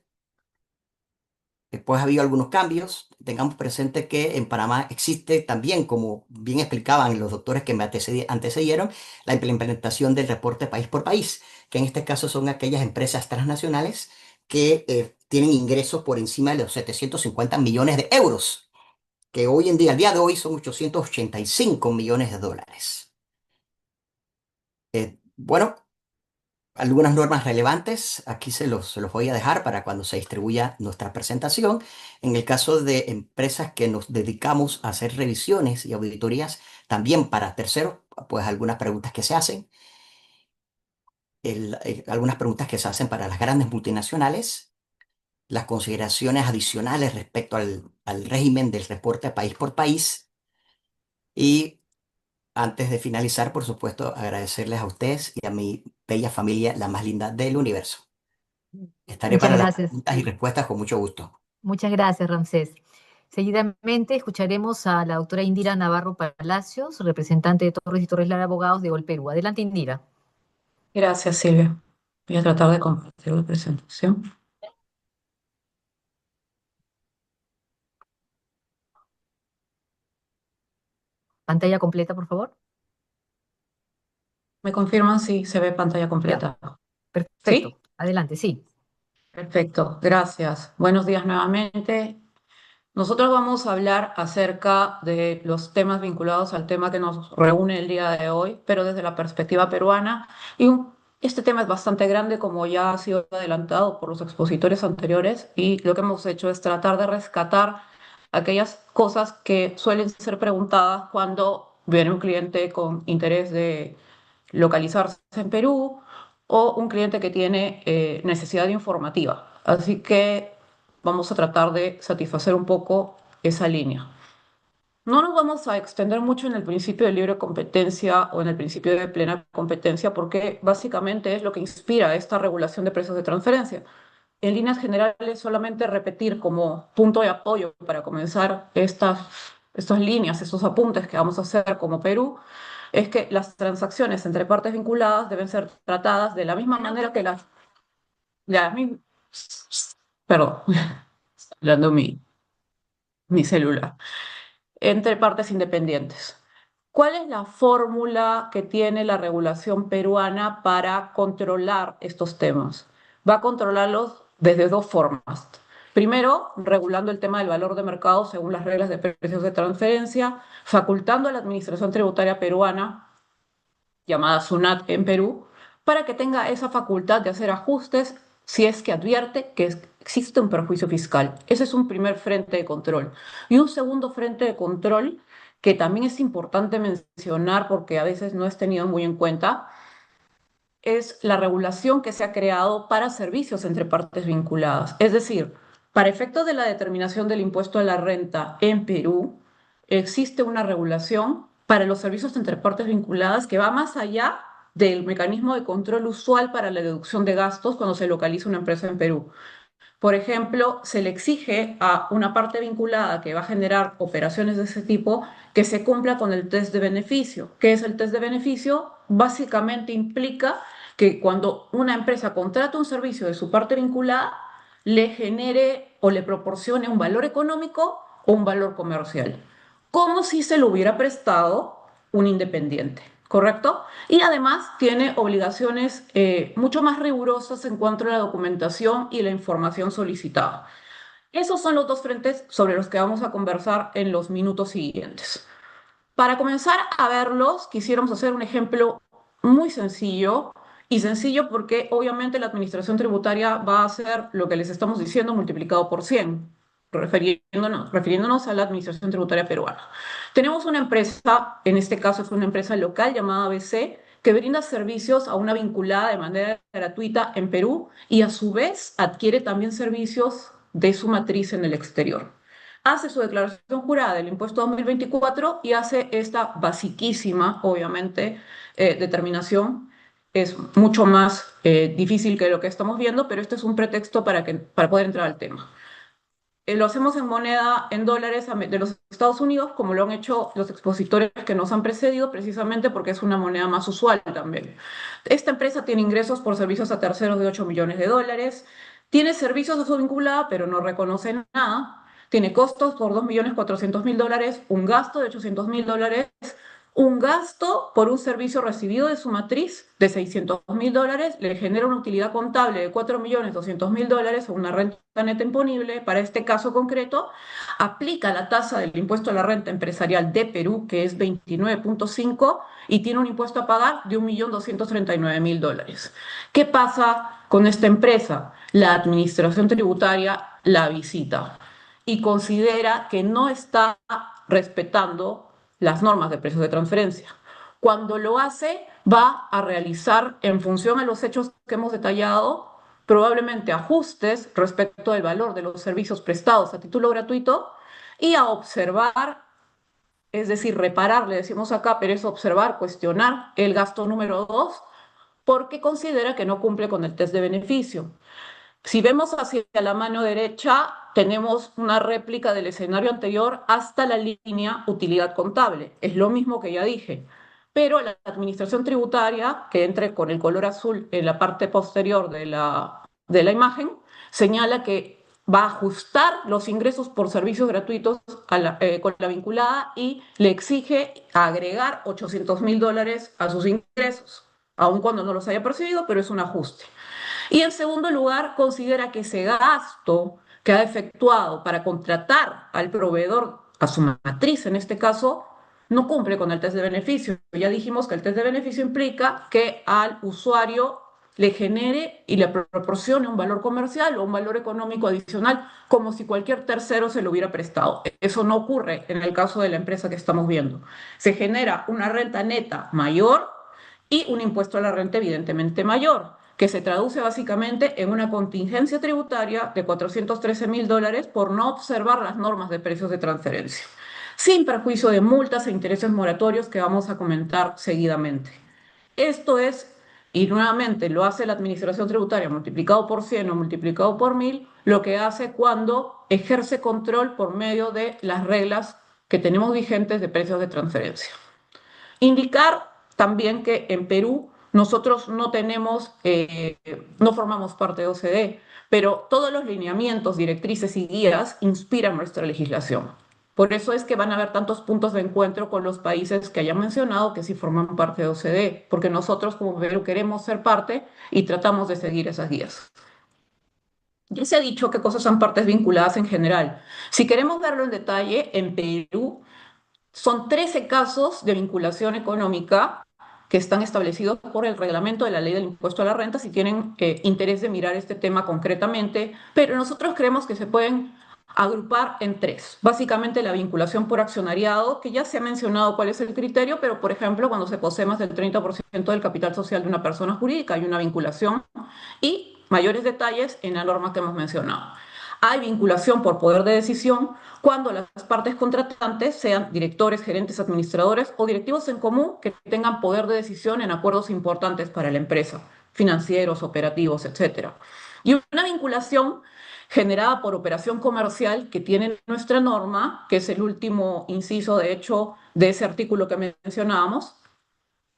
Después ha habido algunos cambios. Tengamos presente que en Panamá existe también, como bien explicaban los doctores que me antecedieron, la implementación del reporte país por país, que en este caso son aquellas empresas transnacionales que tienen ingresos por encima de los 750 millones de euros, que hoy en día, al día de hoy, son 885 millones de dólares. Bueno, algunas normas relevantes, aquí se los voy a dejar para cuando se distribuya nuestra presentación. En el caso de empresas que nos dedicamos a hacer revisiones y auditorías, también para terceros, pues algunas preguntas que se hacen, algunas preguntas que se hacen para las grandes multinacionales, las consideraciones adicionales respecto al régimen del reporte país por país. Y antes de finalizar, por supuesto, agradecerles a ustedes y a mi bella familia, la más linda del universo. Estaré Muchas para las gracias. preguntas y respuestas con mucho gusto. Muchas gracias, Ramsés. Seguidamente escucharemos a la doctora Indira Navarro Palacios, representante de Torres y Torres Lara Abogados de Gol Perú. Adelante, Indira. Gracias, Silvia. Voy a tratar de compartir la presentación. Pantalla completa, por favor. ¿Me confirman si se ve pantalla Ya, completa? perfecto. ¿Sí? Adelante, sí. Perfecto, gracias. Buenos días nuevamente. Nosotros vamos a hablar acerca de los temas vinculados al tema que nos reúne el día de hoy, pero desde la perspectiva peruana. Este tema es bastante grande, como ya ha sido adelantado por los expositores anteriores, y lo que hemos hecho es tratar de rescatar aquellas cosas que suelen ser preguntadas cuando viene un cliente con interés de localizarse en Perú o un cliente que tiene necesidad informativa. Así que vamos a tratar de satisfacer un poco esa línea. No nos vamos a extender mucho en el principio de libre competencia o en el principio de plena competencia, porque básicamente es lo que inspira esta regulación de precios de transferencia. En líneas generales, solamente repetir como punto de apoyo para comenzar estas líneas, estos apuntes que vamos a hacer como Perú, es que las transacciones entre partes vinculadas deben ser tratadas de la misma manera que la mi- perdón, está hablando mi celular, entre partes independientes. ¿Cuál es la fórmula que tiene la regulación peruana para controlar estos temas? Va a controlarlos desde dos formas. Primero, regulando el tema del valor de mercado según las reglas de precios de transferencia, facultando a la Administración Tributaria Peruana, llamada SUNAT en Perú, para que tenga esa facultad de hacer ajustes si es que advierte que existe un perjuicio fiscal. Ese es un primer frente de control. Y un segundo frente de control que también es importante mencionar porque a veces no es tenido muy en cuenta, es la regulación que se ha creado para servicios entre partes vinculadas. Es decir, para efectos de la determinación del impuesto a la renta en Perú, existe una regulación para los servicios entre partes vinculadas que va más allá del mecanismo de control usual para la deducción de gastos cuando se localiza una empresa en Perú. Por ejemplo, se le exige a una parte vinculada que va a generar operaciones de ese tipo que se cumpla con el test de beneficio. ¿Qué es el test de beneficio? Básicamente implica que cuando una empresa contrata un servicio de su parte vinculada, le genere o le proporcione un valor económico o un valor comercial. como si se lo hubiera prestado un independiente, ¿correcto? Y además tiene obligaciones mucho más rigurosas en cuanto a la documentación y la información solicitada. Esos son los dos frentes sobre los que vamos a conversar en los minutos siguientes. Para comenzar a verlos, quisiéramos hacer un ejemplo muy sencillo, y sencillo porque obviamente la administración tributaria va a hacer lo que les estamos diciendo multiplicado por 100, refiriéndonos a la administración tributaria peruana. Tenemos una empresa, en este caso es una empresa local llamada ABC, que brinda servicios a una vinculada de manera gratuita en Perú y a su vez adquiere también servicios de su matriz en el exterior. Hace su declaración jurada del impuesto 2024 y hace esta basiquísima, obviamente, determinación. Es mucho más difícil que lo que estamos viendo, pero este es un pretexto para poder entrar al tema. Lo hacemos en moneda, en dólares de los Estados Unidos, como lo han hecho los expositores que nos han precedido, precisamente porque es una moneda más usual también. Esta empresa tiene ingresos por servicios a terceros de 8 millones de dólares, tiene servicios a su vinculada, pero no reconoce nada, tiene costos por 2.400.000 dólares, un gasto de 800.000 dólares, un gasto por un servicio recibido de su matriz de 600.000 dólares, le genera una utilidad contable de 4.200.000 dólares o una renta neta imponible. Para este caso concreto, aplica la tasa del impuesto a la renta empresarial de Perú, que es 29.5, y tiene un impuesto a pagar de 1.239.000 dólares. ¿Qué pasa con esta empresa? La administración tributaria la visita y considera que no está respetando las normas de precios de transferencia. Cuando lo hace, va a realizar, en función a los hechos que hemos detallado, probablemente ajustes respecto del valor de los servicios prestados a título gratuito y a observar, es decir, reparar, le decimos acá, pero es observar, cuestionar el gasto número 2, porque considera que no cumple con el test de beneficio. Si vemos hacia la mano derecha, tenemos una réplica del escenario anterior hasta la línea utilidad contable. Es lo mismo que ya dije. Pero la administración tributaria, que entre con el color azul en la parte posterior de la imagen, señala que va a ajustar los ingresos por servicios gratuitos con la vinculada y le exige agregar 800.000 dólares a sus ingresos, aun cuando no los haya percibido, pero es un ajuste. Y en segundo lugar, considera que ese gasto que ha efectuado para contratar al proveedor, a su matriz en este caso, no cumple con el test de beneficio. Ya dijimos que el test de beneficio implica que al usuario le genere y le proporcione un valor comercial o un valor económico adicional, como si cualquier tercero se lo hubiera prestado. Eso no ocurre en el caso de la empresa que estamos viendo. Se genera una renta neta mayor y un impuesto a la renta evidentemente mayor, que se traduce básicamente en una contingencia tributaria de 413.000 dólares por no observar las normas de precios de transferencia, sin perjuicio de multas e intereses moratorios que vamos a comentar seguidamente. Esto es, y nuevamente lo hace la administración tributaria multiplicado por 100 o multiplicado por 1.000, lo que hace cuando ejerce control por medio de las reglas que tenemos vigentes de precios de transferencia. Indicar también que en Perú nosotros no formamos parte de OCDE, pero todos los lineamientos, directrices y guías inspiran nuestra legislación. Por eso es que van a haber tantos puntos de encuentro con los países que hayan mencionado que sí forman parte de OCDE, porque nosotros como Perú queremos ser parte y tratamos de seguir esas guías. Ya se ha dicho qué cosas son partes vinculadas en general. Si queremos verlo en detalle, en Perú son 13 casos de vinculación económica que están establecidos por el reglamento de la ley del impuesto a la renta, si tienen interés de mirar este tema concretamente, pero nosotros creemos que se pueden agrupar en 3. Básicamente la vinculación por accionariado, que ya se ha mencionado cuál es el criterio, pero por ejemplo cuando se posee más del 30% del capital social de una persona jurídica hay una vinculación, y mayores detalles en la norma que hemos mencionado. Hay vinculación por poder de decisión cuando las partes contratantes sean directores, gerentes, administradores o directivos en común que tengan poder de decisión en acuerdos importantes para la empresa, financieros, operativos, etc. Y una vinculación generada por operación comercial que tiene nuestra norma, que es el último inciso, de hecho, de ese artículo que mencionábamos,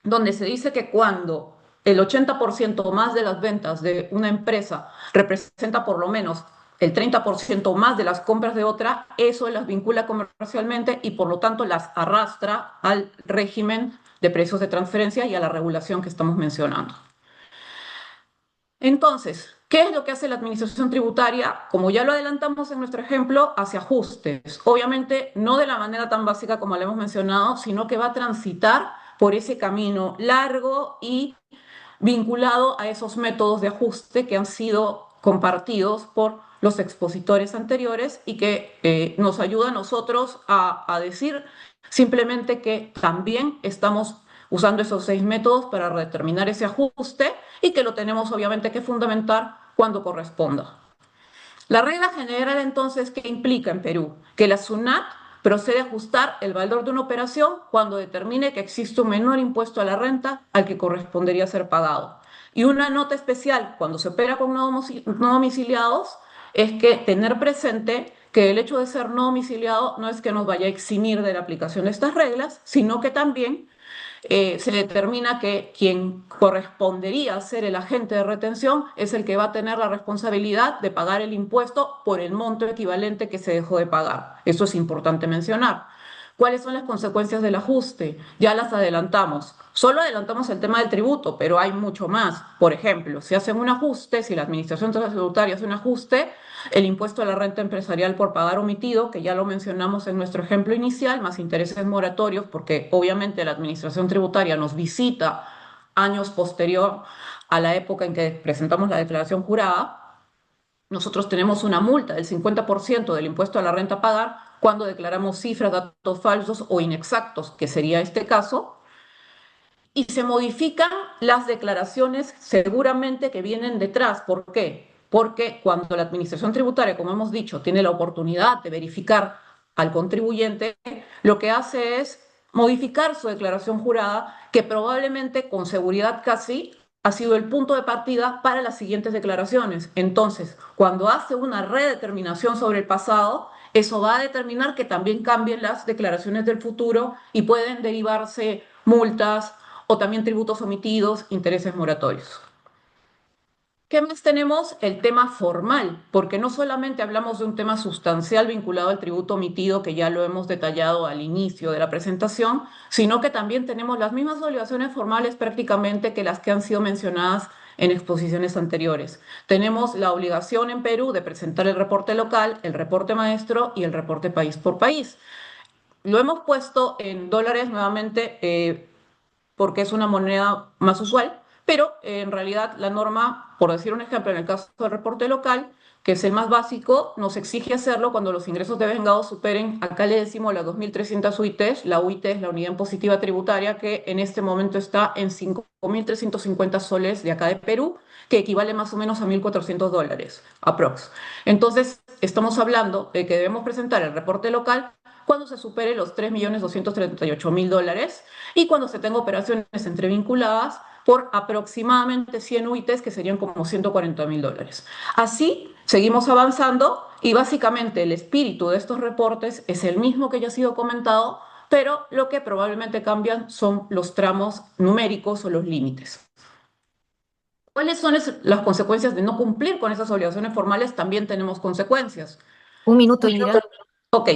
donde se dice que cuando el 80% más de las ventas de una empresa representa por lo menos el 30% más de las compras de otra, eso las vincula comercialmente y por lo tanto las arrastra al régimen de precios de transferencia y a la regulación que estamos mencionando. Entonces, ¿qué es lo que hace la administración tributaria? Como ya lo adelantamos en nuestro ejemplo, hace ajustes. Obviamente no de la manera tan básica como lo hemos mencionado, sino que va a transitar por ese camino largo y vinculado a esos métodos de ajuste que han sido compartidos por los expositores anteriores y que nos ayuda a nosotros a decir simplemente que también estamos usando esos 6 métodos para determinar ese ajuste y que lo tenemos obviamente que fundamentar cuando corresponda. La regla general entonces, ¿qué implica en Perú? Que la SUNAT procede a ajustar el valor de una operación cuando determine que existe un menor impuesto a la renta al que correspondería ser pagado. Y una nota especial cuando se opera con no domiciliados es que tener presente que el hecho de ser no domiciliado no es que nos vaya a eximir de la aplicación de estas reglas, sino que también se determina que quien correspondería ser el agente de retención es el que va a tener la responsabilidad de pagar el impuesto por el monto equivalente que se dejó de pagar. Eso es importante mencionar. ¿Cuáles son las consecuencias del ajuste? Ya las adelantamos. Solo adelantamos el tema del tributo, pero hay mucho más. Por ejemplo, si hacen un ajuste, si la administración tributaria hace un ajuste, el impuesto a la renta empresarial por pagar omitido, que ya lo mencionamos en nuestro ejemplo inicial, más intereses moratorios, porque obviamente la administración tributaria nos visita años posterior a la época en que presentamos la declaración jurada, nosotros tenemos una multa del 50% del impuesto a la renta a pagar cuando declaramos cifras, datos falsos o inexactos, que sería este caso, y se modifican las declaraciones seguramente que vienen detrás. ¿Por qué? Porque cuando la administración tributaria, como hemos dicho, tiene la oportunidad de verificar al contribuyente, lo que hace es modificar su declaración jurada, que probablemente, con seguridad casi, ha sido el punto de partida para las siguientes declaraciones. Entonces, cuando hace una redeterminación sobre el pasado, eso va a determinar que también cambien las declaraciones del futuro y pueden derivarse multas o también tributos omitidos, intereses moratorios. ¿Qué más tenemos? El tema formal, porque no solamente hablamos de un tema sustancial vinculado al tributo omitido, que ya lo hemos detallado al inicio de la presentación, sino que también tenemos las mismas obligaciones formales prácticamente que las que han sido mencionadas en exposiciones anteriores. Tenemos la obligación en Perú de presentar el reporte local, el reporte maestro y el reporte país por país. Lo hemos puesto en dólares nuevamente porque es una moneda más usual, pero en realidad la norma, por decir un ejemplo, en el caso del reporte local, que es el más básico, nos exige hacerlo cuando los ingresos de vengados superen, acá le decimos las 2.300 UITs, la UIT es la unidad impositiva tributaria, que en este momento está en 5.350 soles de acá de Perú, que equivale más o menos a $1.400, aprox. Entonces, estamos hablando de que debemos presentar el reporte local cuando se supere los $3.238.000 y cuando se tenga operaciones entrevinculadas por aproximadamente 100 UITs, que serían como $140.000. Así seguimos avanzando y básicamente el espíritu de estos reportes es el mismo que ya ha sido comentado, pero lo que probablemente cambian son los tramos numéricos o los límites. ¿Cuáles son las consecuencias de no cumplir con esas obligaciones formales? También tenemos consecuencias. Un minuto, Indira. Ok.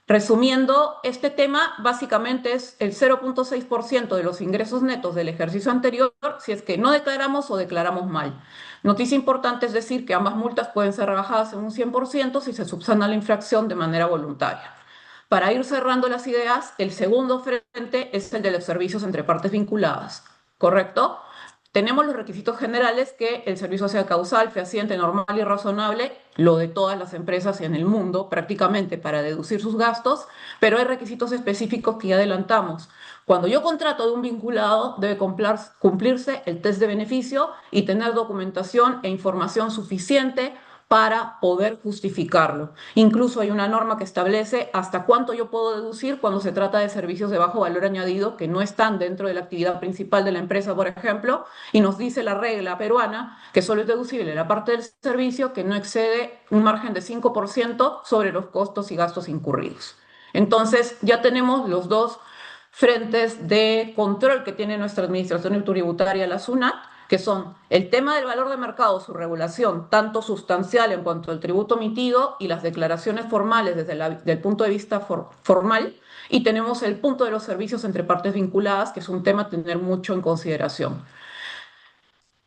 Resumiendo, este tema básicamente es el 0.6% de los ingresos netos del ejercicio anterior si es que no declaramos o declaramos mal. Noticia importante es decir que ambas multas pueden ser rebajadas en un 100% si se subsana la infracción de manera voluntaria. Para ir cerrando las ideas, el segundo frente es el de los servicios entre partes vinculadas, ¿correcto? Tenemos los requisitos generales, que el servicio sea causal, fehaciente, normal y razonable, lo de todas las empresas en el mundo prácticamente para deducir sus gastos, pero hay requisitos específicos que ya adelantamos. Cuando yo contrato de un vinculado, debe cumplirse el test de beneficio y tener documentación e información suficiente para poder justificarlo. Incluso hay una norma que establece hasta cuánto yo puedo deducir cuando se trata de servicios de bajo valor añadido que no están dentro de la actividad principal de la empresa, por ejemplo, y nos dice la regla peruana que solo es deducible la parte del servicio que no excede un margen de 5% sobre los costos y gastos incurridos. Entonces, ya tenemos los dos frentes de control que tiene nuestra administración tributaria, la SUNAT, que son el tema del valor de mercado, su regulación, tanto sustancial en cuanto al tributo emitido y las declaraciones formales desde el punto de vista formal, y tenemos el punto de los servicios entre partes vinculadas, que es un tema a tener mucho en consideración.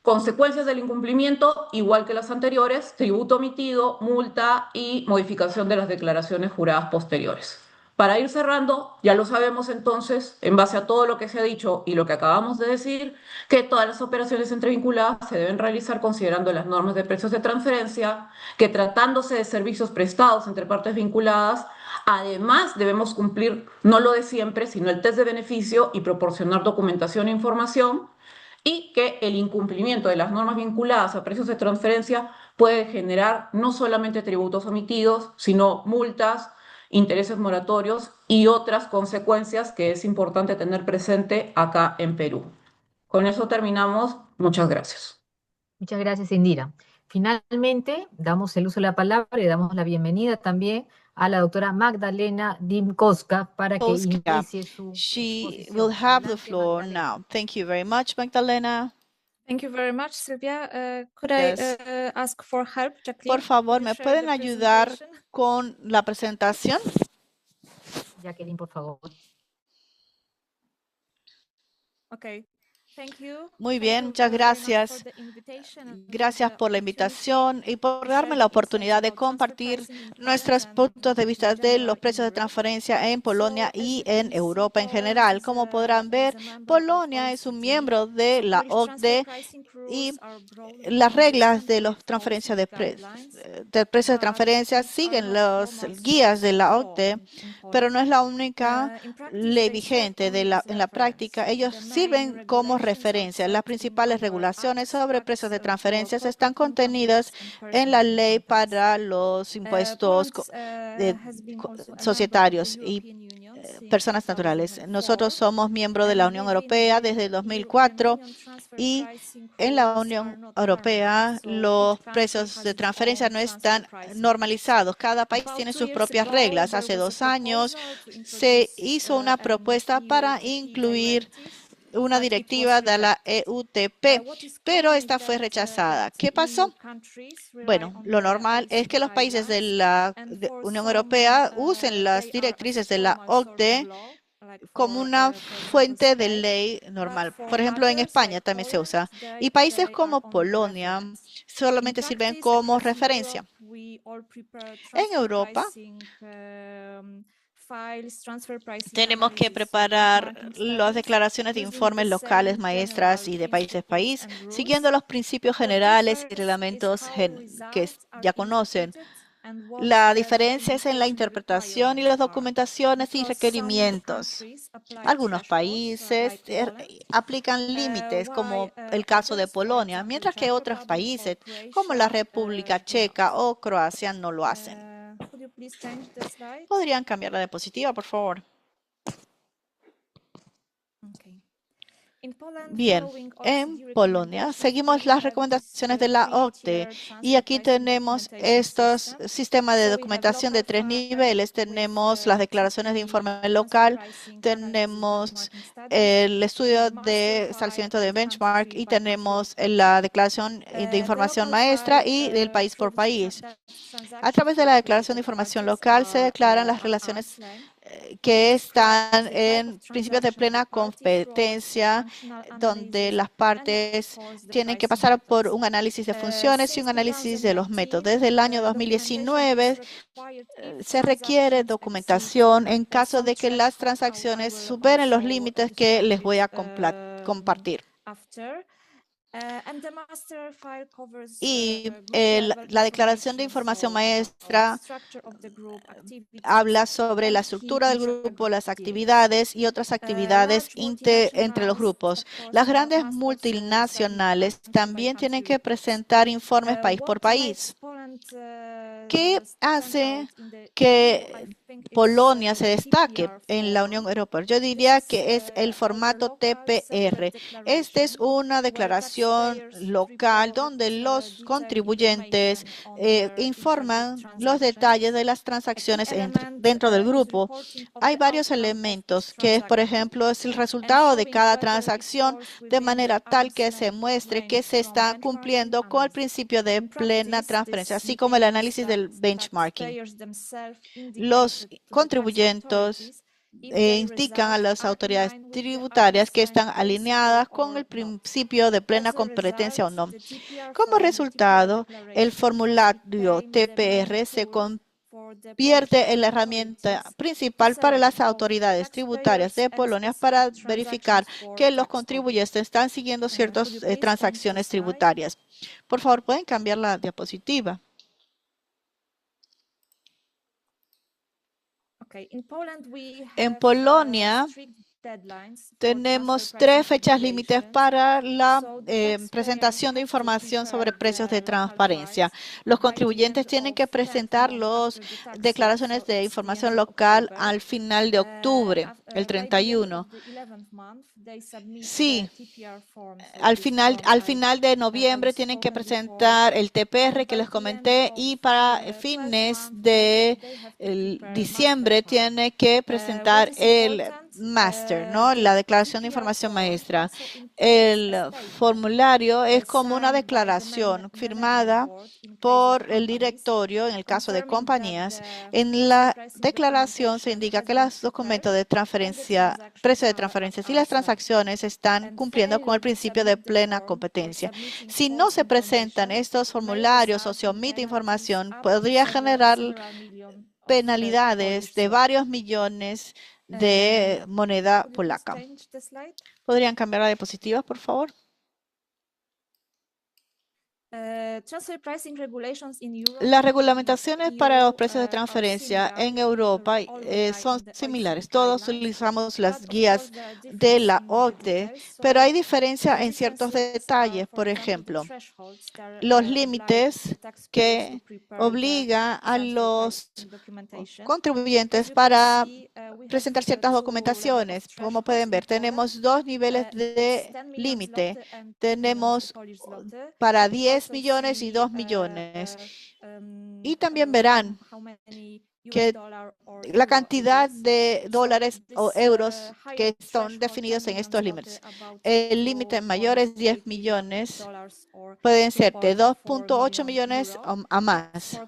Consecuencias del incumplimiento, igual que las anteriores, tributo omitido, multa y modificación de las declaraciones juradas posteriores. Para ir cerrando, ya lo sabemos entonces, en base a todo lo que se ha dicho y lo que acabamos de decir, que todas las operaciones entrevinculadas se deben realizar considerando las normas de precios de transferencia, que tratándose de servicios prestados entre partes vinculadas, además debemos cumplir no lo de siempre, sino el test de beneficio y proporcionar documentación e información, y que el incumplimiento de las normas vinculadas a precios de transferencia puede generar no solamente tributos omitidos, sino multas, intereses moratorios y otras consecuencias que es importante tener presente acá en Perú. Con eso terminamos. Muchas gracias. Muchas gracias, Indira. Finalmente, damos el uso de la palabra y damos la bienvenida también a la doctora Magdalena Dimkowska para que inicie su She will have the floor now. Thank you very much, Magdalena. Thank you very much, Silvia. Could I ask for help, Jacqueline? Por favor, ¿me pueden ayudar con la presentación? Jacqueline, por favor. Okay. Thank you. Muy bien, muchas gracias. Gracias por la invitación y por darme la oportunidad de compartir nuestros puntos de vista de los precios de transferencia en Polonia y en Europa en general. Como podrán ver, Polonia es un miembro de la OCDE y las reglas de las transferencias de precios de transferencia siguen las guías de la OCDE, pero no es la única ley vigente en la práctica. Ellos sirven como referencia. Las principales regulaciones sobre precios de transferencias están contenidas en la ley para los impuestos societarios y personas naturales. Nosotros somos miembros de la Unión Europea desde el 2004 y en la Unión Europea los precios de transferencia no están normalizados. Cada país tiene sus propias reglas. Hace 2 años se hizo una propuesta para incluir una directiva de la EUTP, pero esta fue rechazada. ¿Qué pasó? Bueno, lo normal es que los países de la Unión Europea usen las directrices de la OCDE como una fuente de ley normal. Por ejemplo, en España también se usa. Y países como Polonia solamente sirven como referencia. En Europa, tenemos que preparar las declaraciones de informes locales, maestras y de país, siguiendo los principios generales y reglamentos que ya conocen. La diferencia es en la interpretación y las documentaciones y requerimientos. Algunos países aplican límites, como el caso de Polonia, mientras que otros países, como la República Checa o Croacia, no lo hacen. ¿Podrían cambiar la diapositiva, por favor? Bien, en Polonia seguimos las recomendaciones de la OCDE y aquí tenemos estos sistemas de documentación de 3 niveles. Tenemos las declaraciones de informe local, tenemos el estudio de establecimiento de benchmark y tenemos la declaración de información maestra y del país por país. A través de la declaración de información local se declaran las relaciones que están en principios de plena competencia, donde las partes tienen que pasar por un análisis de funciones y un análisis de los métodos. Desde el año 2019 se requiere documentación en caso de que las transacciones superen los límites que les voy a compartir. Y la declaración de información maestra habla sobre la estructura del grupo, las actividades y otras actividades entre los grupos. Las grandes multinacionales también tienen que presentar informes país por país. ¿Qué hace que Polonia se destaque en la Unión Europea? Yo diría que es el formato TPR. Esta es una declaración local donde los contribuyentes informan los detalles de las transacciones dentro del grupo. Hay varios elementos que, por ejemplo, es el resultado de cada transacción de manera tal que se muestre que se está cumpliendo con el principio de plena transparencia, así como el análisis del benchmarking. Los contribuyentes indican a las autoridades tributarias que están alineadas con el principio de plena competencia o no. Como resultado, el formulario TPR se convierte en la herramienta principal para las autoridades tributarias de Polonia para verificar que los contribuyentes están siguiendo ciertas transacciones tributarias. Por favor, ¿pueden cambiar la diapositiva? En Polonia tenemos 3 fechas límites para la presentación de información sobre precios de transparencia. Los contribuyentes tienen que presentar las declaraciones de información local al final de octubre, el 31. Sí, al final de noviembre tienen que presentar el TPR que les comenté y para fines de diciembre tiene que presentar el máster, ¿no? La declaración de información maestra. El formulario es como una declaración firmada por el directorio en el caso de compañías. En la declaración se indica que los documentos de transferencia, precio de transferencia y las transacciones están cumpliendo con el principio de plena competencia. Si no se presentan estos formularios o se omite información, podría generar penalidades de varios millones de moneda polaca. ¿Podrían cambiar la diapositiva, por favor? Las regulamentaciones para los precios de transferencia en Europa son similares. Todos utilizamos las guías de la OCDE, pero hay diferencia en ciertos detalles. Por ejemplo, los límites que obligan a los contribuyentes para presentar ciertas documentaciones. Como pueden ver, tenemos 2 niveles de límite. Tenemos para 10 millones y 2 millones. Y también verán que la cantidad de dólares o euros que son definidos en estos límites. El límite mayor es 10 millones, pueden ser de 2.8 millones a más.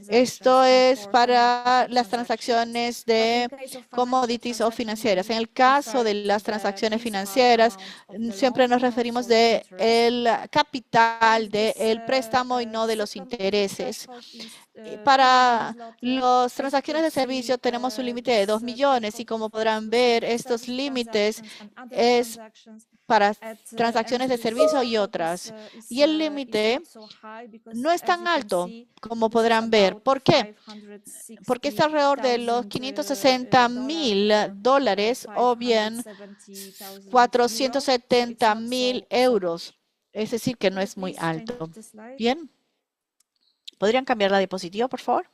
Esto es para las transacciones de commodities o financieras. En el caso de las transacciones financieras, siempre nos referimos de el capital del préstamo y no de los intereses. Para las transacciones de servicio tenemos un límite de 2 millones y como podrán ver, estos límites es para transacciones de servicio y otras. Y el límite no es tan alto como podrán ver. ¿Por qué? Porque está alrededor de los $560,000 o bien 470,000 euros. Es decir, que no es muy alto. Bien. ¿Podrían cambiar la diapositiva, por favor?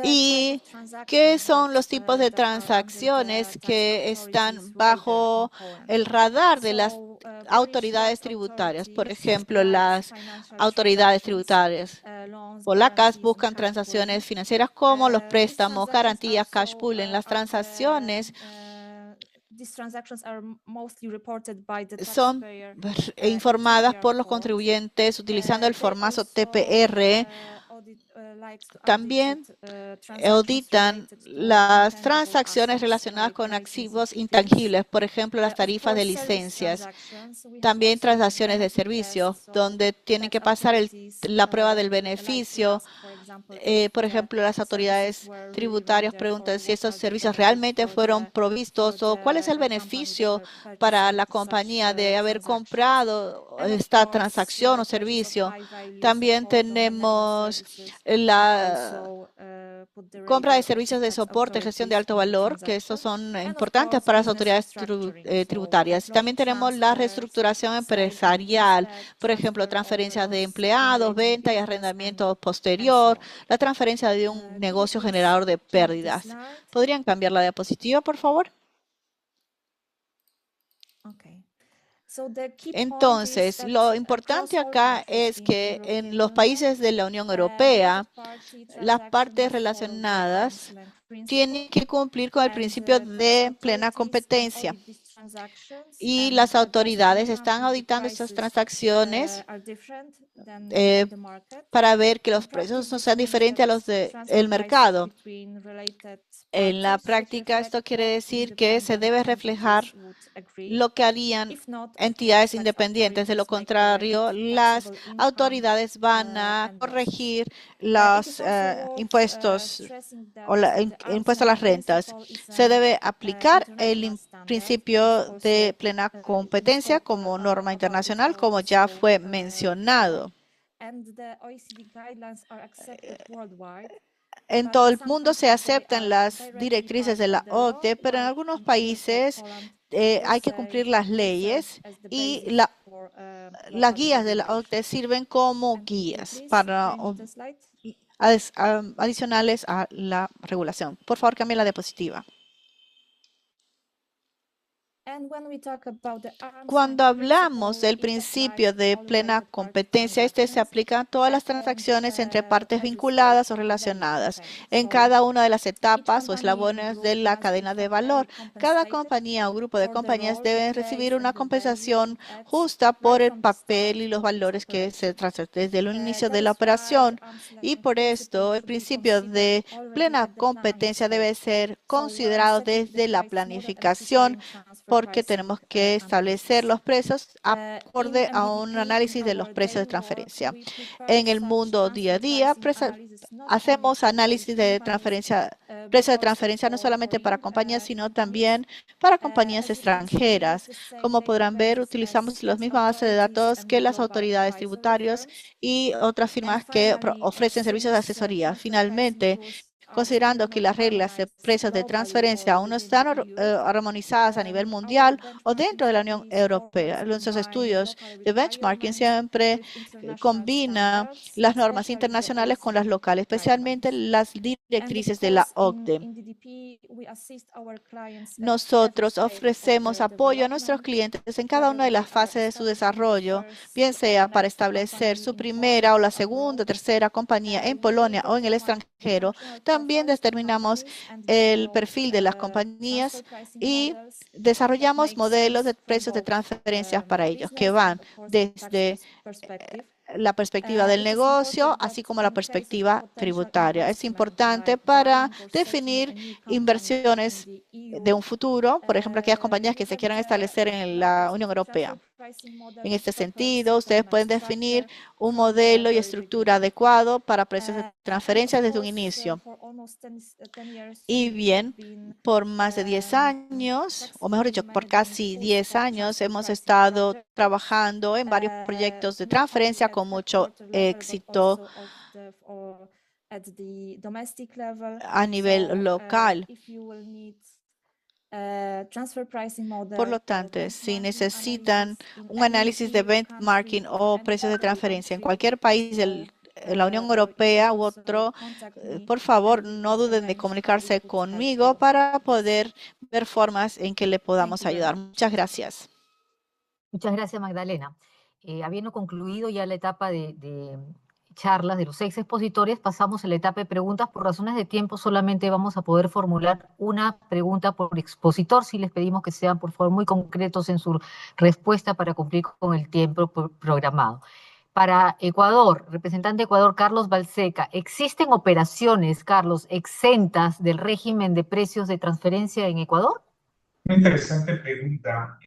¿Y qué son los tipos de transacciones que están bajo el radar de las autoridades tributarias? Por ejemplo, las autoridades tributarias polacas buscan transacciones financieras como los préstamos, garantías, cash pool. En las transacciones son informadas por los contribuyentes utilizando el formato TPR. También auditan las transacciones relacionadas con activos intangibles, por ejemplo, las tarifas de licencias. También transacciones de servicio, donde tienen que pasar la prueba del beneficio. Por ejemplo, las autoridades tributarias preguntan si esos servicios realmente fueron provistos o cuál es el beneficio para la compañía de haber comprado esta transacción o servicio. También tenemos compra de servicios de soporte, gestión de alto valor, que estos son importantes para las autoridades tributarias. También tenemos la reestructuración empresarial, por ejemplo, transferencias de empleados, venta y arrendamiento posterior, la transferencia de un negocio generador de pérdidas. ¿Podrían cambiar la diapositiva, por favor? Entonces, lo importante acá es que en los países de la Unión Europea, las partes relacionadas tienen que cumplir con el principio de plena competencia y las autoridades están auditando estas transacciones para ver que los precios no sean diferentes a los del mercado. En la práctica, esto quiere decir que se debe reflejar lo que harían entidades independientes. De lo contrario, las autoridades van a corregir los impuestos o impuesto a las rentas. Se debe aplicar el principio de plena competencia como norma internacional, como ya fue mencionado. En todo el mundo se aceptan las directrices de la OCDE, pero en algunos países hay que cumplir las leyes y las guías de la OCDE sirven como guías para adicionales a la regulación. Por favor, cambie la diapositiva. Cuando hablamos del principio de plena competencia, este se aplica a todas las transacciones entre partes vinculadas o relacionadas en cada una de las etapas o eslabones de la cadena de valor. Cada compañía o grupo de compañías deben recibir una compensación justa por el papel y los valores que se transfieren desde el inicio de la operación. Y por esto, el principio de plena competencia debe ser considerado desde la planificación, porque tenemos que establecer los precios acorde a un análisis de los precios de transferencia. En el mundo día a día, hacemos análisis de precios de transferencia no solamente para compañías, sino también para compañías extranjeras. Como podrán ver, utilizamos las mismas bases de datos que las autoridades tributarias y otras firmas que ofrecen servicios de asesoría. Finalmente, considerando que las reglas de precios de transferencia aún no están armonizadas a nivel mundial o dentro de la Unión Europea. Nuestros estudios de benchmarking siempre combinan las normas internacionales con las locales, especialmente las directrices de la OCDE. Nosotros ofrecemos apoyo a nuestros clientes en cada una de las fases de su desarrollo, bien sea para establecer su primera o la segunda o tercera compañía en Polonia o en el extranjero. También determinamos el perfil de las compañías y desarrollamos modelos de precios de transferencias para ellos que van desde la perspectiva del negocio, así como la perspectiva tributaria. Es importante para definir inversiones de un futuro, por ejemplo, aquellas compañías que se quieran establecer en la Unión Europea. En este sentido, ustedes pueden definir un modelo y estructura adecuado para precios de transferencia desde un inicio. Y bien, por más de 10 años, o mejor dicho, por casi 10 años, hemos estado trabajando en varios proyectos de transferencia con mucho éxito a nivel local. Por lo tanto, si necesitan un análisis de benchmarking o precios de transferencia en cualquier país de la Unión Europea u otro, por favor, no duden de comunicarse conmigo para poder ver formas en que le podamos ayudar. Muchas gracias. Muchas gracias, Magdalena. Habiendo concluido ya la etapa de charlas de los 6 expositores, pasamos a la etapa de preguntas. Por razones de tiempo solamente vamos a poder formular una pregunta por expositor. Si les pedimos que sean, por favor, muy concretos en su respuesta para cumplir con el tiempo programado. Para Ecuador, representante de Ecuador, Carlos Balseca, ¿existen operaciones, Carlos, exentas del régimen de precios de transferencia en Ecuador? Una interesante pregunta.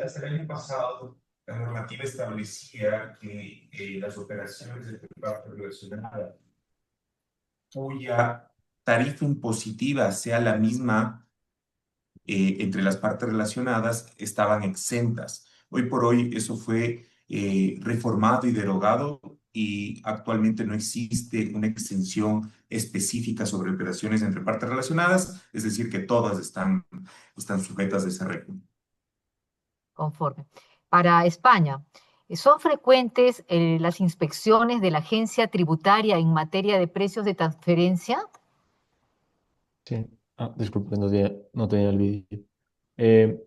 Hasta el año pasado, la normativa establecía que las operaciones de parte relacionada cuya tarifa impositiva sea la misma entre las partes relacionadas estaban exentas. Hoy por hoy eso fue reformado y derogado, y actualmente no existe una exención específica sobre operaciones entre partes relacionadas, es decir, que todas están sujetas a ese régimen. Conforme. Para España, ¿son frecuentes las inspecciones de la agencia tributaria en materia de precios de transferencia? Sí. Disculpe, no tenía el vídeo. Eh,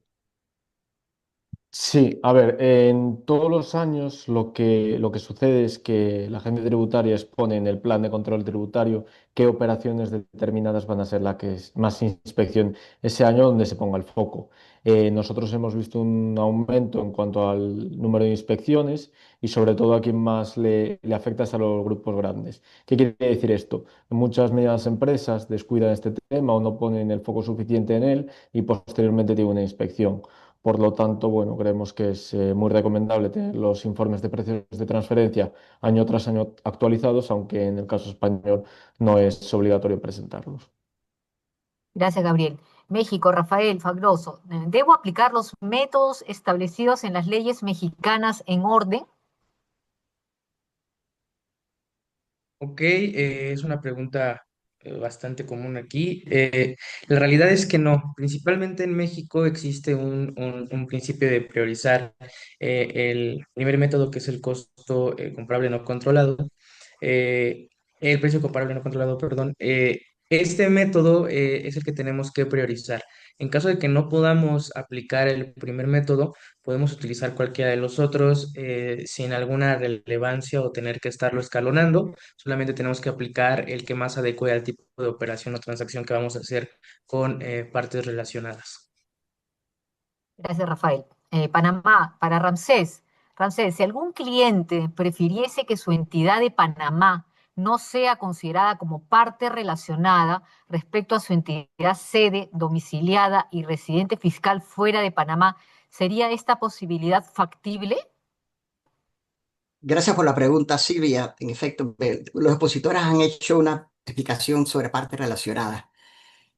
Sí, a ver, en todos los años lo que sucede es que la agencia tributaria expone en el plan de control tributario qué operaciones determinadas van a ser las que más inspección ese año donde se ponga el foco. Nosotros hemos visto un aumento en cuanto al número de inspecciones y sobre todo a quien más le afecta es a los grupos grandes. ¿Qué quiere decir esto? Muchas medianas empresas descuidan este tema o no ponen el foco suficiente en él y posteriormente tienen una inspección. Por lo tanto, bueno, creemos que es muy recomendable tener los informes de precios de transferencia año tras año actualizados, aunque en el caso español no es obligatorio presentarlos. Gracias, Gabriel. México, Rafael Fagroso. ¿Debo aplicar los métodos establecidos en las leyes mexicanas en orden? Ok, es una pregunta bastante común aquí. La realidad es que no. Principalmente en México existe un principio de priorizar el primer método, que es el costo comparable no controlado, eh, el precio comparable no controlado, perdón. Este método es el que tenemos que priorizar. En caso de que no podamos aplicar el primer método, podemos utilizar cualquiera de los otros sin alguna relevancia o tener que estarlo escalonando. Solamente tenemos que aplicar el que más adecue al tipo de operación o transacción que vamos a hacer con partes relacionadas. Gracias, Rafael. Panamá, para Ramsés. Ramsés, si algún cliente prefiriese que su entidad de Panamá no sea considerada como parte relacionada respecto a su entidad sede, domiciliada y residente fiscal fuera de Panamá, ¿sería esta posibilidad factible? Gracias por la pregunta, Silvia. En efecto, los expositores han hecho una explicación sobre partes relacionadas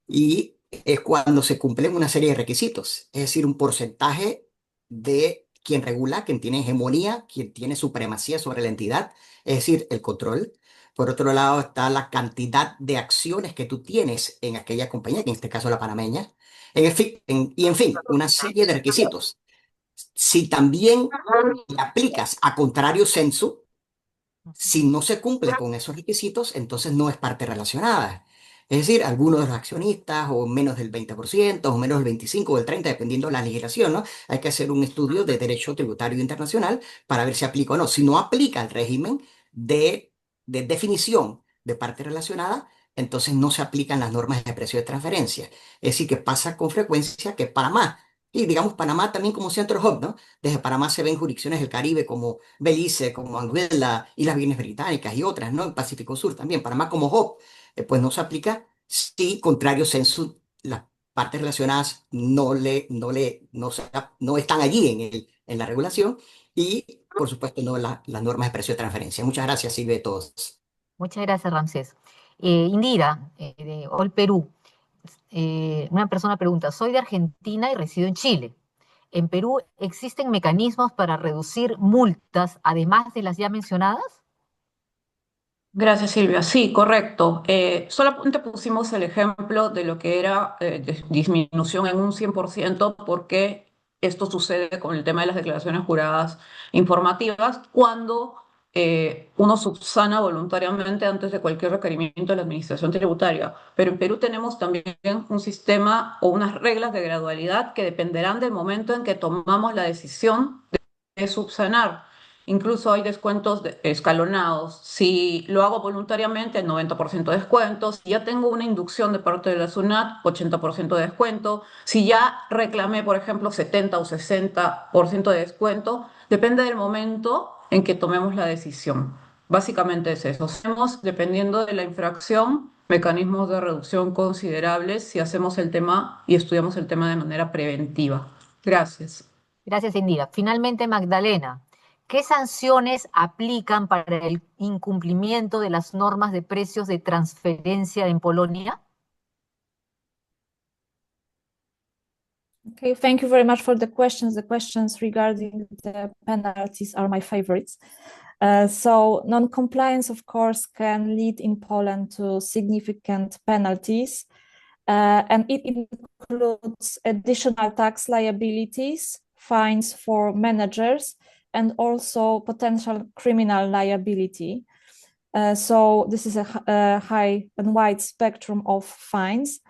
y es cuando se cumplen una serie de requisitos, es decir, un porcentaje de quien regula, quien tiene hegemonía, quien tiene supremacía sobre la entidad, es decir, el control. Por otro lado está la cantidad de acciones que tú tienes en aquella compañía, que en este caso la panameña, y en fin, una serie de requisitos. Si también le aplicas a contrario censo, si no se cumple con esos requisitos, entonces no es parte relacionada. Es decir, algunos de los accionistas o menos del 20% o menos del 25% o del 30%, dependiendo de la legislación, ¿no? Hay que hacer un estudio de derecho tributario internacional para ver si aplica o no. Si no aplica el régimen de definición de parte relacionada, entonces no se aplican las normas de precio de transferencia. Es decir, que pasa con frecuencia que Panamá, y digamos Panamá también como centro hub, ¿no? Desde Panamá se ven jurisdicciones del Caribe como Belice, como Anguila, Islas Vírgenes Británicas y otras, ¿no? En Pacífico Sur también. Panamá como hub, pues no se aplica si, contrario censo, las partes relacionadas no están allí en la regulación y, por supuesto, no las normas de precio de transferencia. Muchas gracias, Silvia, a todos. Muchas gracias, Ramsés. Indira, de All Perú. Una persona pregunta, soy de Argentina y resido en Chile. ¿En Perú existen mecanismos para reducir multas, además de las ya mencionadas? Gracias, Silvia. Sí, correcto. Solamente pusimos el ejemplo de lo que era disminución en un 100% porque esto sucede con el tema de las declaraciones juradas informativas cuando uno subsana voluntariamente antes de cualquier requerimiento de la administración tributaria. Pero en Perú tenemos también un sistema o unas reglas de gradualidad que dependerán del momento en que tomamos la decisión de subsanar. Incluso hay descuentos escalonados. Si lo hago voluntariamente, el 90% de descuento. Si ya tengo una inducción de parte de la SUNAT, 80% de descuento. Si ya reclamé, por ejemplo, 70 o 60% de descuento, depende del momento en que tomemos la decisión. Básicamente es eso. Hacemos, dependiendo de la infracción, mecanismos de reducción considerables si hacemos el tema y estudiamos el tema de manera preventiva. Gracias. Gracias, Indira. Finalmente, Magdalena, ¿qué sanciones aplican para el incumplimiento de las normas de precios de transferencia en Polonia? Okay, thank you very much for the questions. The questions regarding the penalties are my favorites. So non-compliance, of course, can lead in Poland to significant penalties, and it includes additional tax liabilities, fines for managers, and also potential criminal liability. So this is a high and wide spectrum of fines.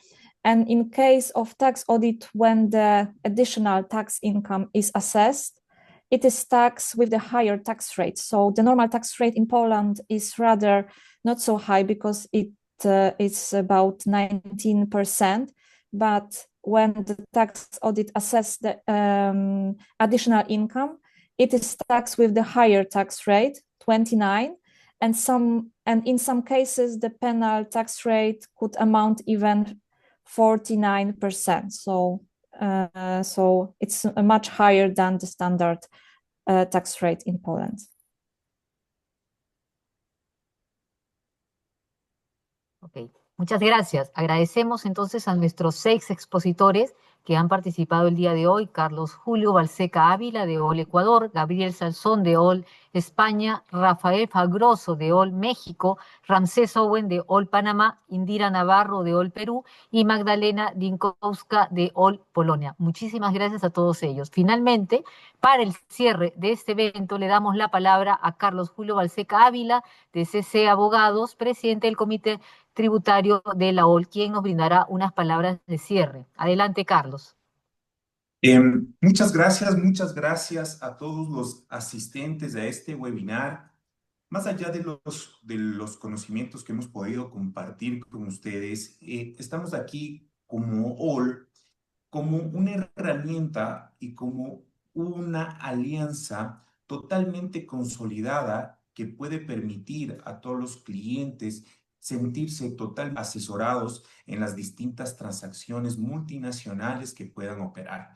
And in case of tax audit, when the additional tax income is assessed, it is taxed with the higher tax rate. So the normal tax rate in Poland is rather not so high because it's about 19%. But when the tax audit assesses the additional income, it is taxed with the higher tax rate, 29%. And in some cases, the penal tax rate could amount even 49%. So it's much higher than the standard tax rate in Poland. Ok, muchas gracias. Agradecemos entonces a nuestros 6 expositores que han participado el día de hoy: Carlos Julio Balseca Ávila, de OL Ecuador; Gabriel Salzón, de OL España; Rafael Fagroso, de OL México; Ramsés Owen, de OL Panamá; Indira Navarro, de OL Perú; y Magdalena Dinkowska, de OL Polonia. Muchísimas gracias a todos ellos. Finalmente, para el cierre de este evento, le damos la palabra a Carlos Julio Balseca Ávila, de CC Abogados, presidente del Comité Tributario de la OL, quien nos brindará unas palabras de cierre. Adelante, Carlos. Muchas gracias a todos los asistentes a este webinar. Más allá de los conocimientos que hemos podido compartir con ustedes, estamos aquí como OL, como una herramienta y como una alianza totalmente consolidada que puede permitir a todos los clientes sentirse totalmente asesorados en las distintas transacciones multinacionales que puedan operar.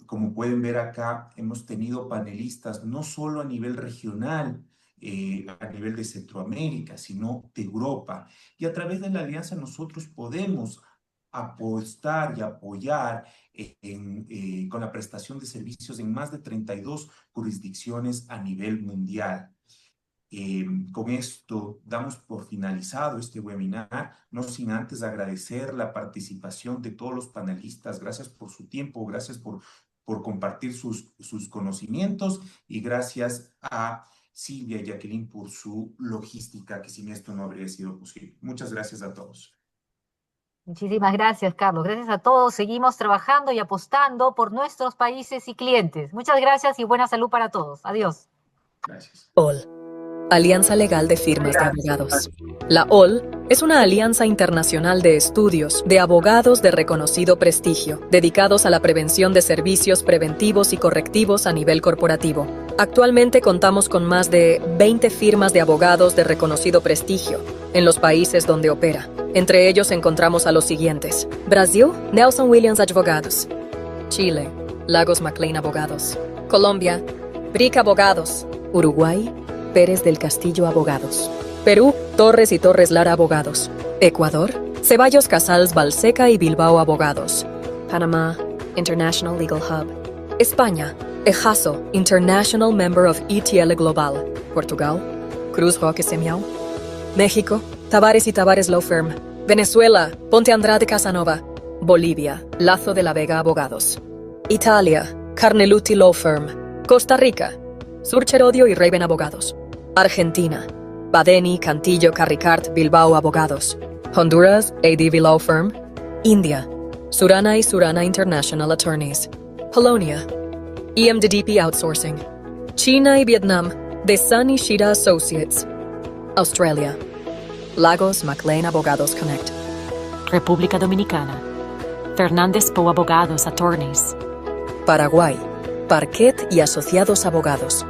Como pueden ver acá, hemos tenido panelistas no solo a nivel regional, a nivel de Centroamérica, sino de Europa. Y a través de la alianza nosotros podemos apostar y apoyar con la prestación de servicios en más de 32 jurisdicciones a nivel mundial. Con esto damos por finalizado este webinar, no sin antes agradecer la participación de todos los panelistas. Gracias por su tiempo, gracias por compartir sus conocimientos, y gracias a Silvia y Jacqueline por su logística, que sin esto no habría sido posible. Muchas gracias a todos. Muchísimas gracias, Carlos. Gracias a todos. Seguimos trabajando y apostando por nuestros países y clientes. Muchas gracias y buena salud para todos. Adiós. Gracias. OL, Alianza Legal de Firmas de Abogados. La OL es una alianza internacional de estudios de abogados de reconocido prestigio, dedicados a la prevención de servicios preventivos y correctivos a nivel corporativo. Actualmente contamos con más de 20 firmas de abogados de reconocido prestigio en los países donde opera. Entre ellos encontramos a los siguientes: Brasil, Nelson Williams Advogados; Chile, Lagos McLean Abogados; Colombia, Brick Abogados; Uruguay, Pérez del Castillo Abogados; Perú, Torres y Torres Lara Abogados; Ecuador, Ceballos Casals Balseca y Bilbao Abogados; Panamá, International Legal Hub; España, Ejaso, International Member of ETL Global; Portugal, Cruz Roque Semiao; México, Tavares y Tavares Law Firm; Venezuela, Ponte Andrade Casanova; Bolivia, Lazo de la Vega Abogados; Italia, Carneluti Law Firm; Costa Rica, Surcher Odio y Raven Abogados; Argentina, Badeni, Cantillo, Carricart, Bilbao Abogados; Honduras, ADV Law Firm; India, Surana y Surana International Attorneys; Polonia, EMDDP Outsourcing; China y Vietnam, Desan y Shida Associates; Australia, Lagos McLean Abogados Connect; República Dominicana, Fernández Poe Abogados Attorneys; Paraguay, Parquet y Asociados Abogados.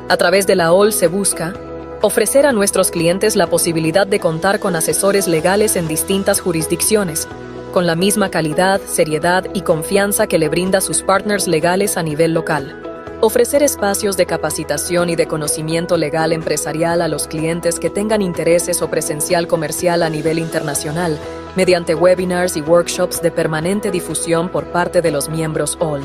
A través de la OL se busca ofrecer a nuestros clientes la posibilidad de contar con asesores legales en distintas jurisdicciones, con la misma calidad, seriedad y confianza que le brinda sus partners legales a nivel local. Ofrecer espacios de capacitación y de conocimiento legal empresarial a los clientes que tengan intereses o presencial comercial a nivel internacional, mediante webinars y workshops de permanente difusión por parte de los miembros OL.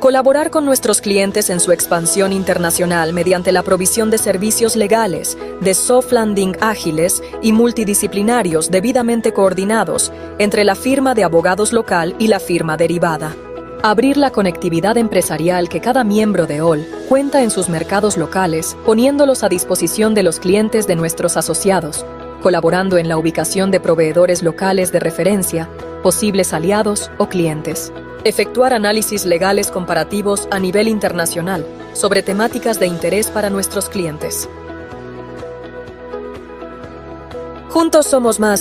Colaborar con nuestros clientes en su expansión internacional mediante la provisión de servicios legales, de soft landing ágiles y multidisciplinarios debidamente coordinados entre la firma de abogados local y la firma derivada. Abrir la conectividad empresarial que cada miembro de OL cuenta en sus mercados locales, poniéndolos a disposición de los clientes de nuestros asociados, colaborando en la ubicación de proveedores locales de referencia, posibles aliados o clientes. Efectuar análisis legales comparativos a nivel internacional sobre temáticas de interés para nuestros clientes. Juntos somos más.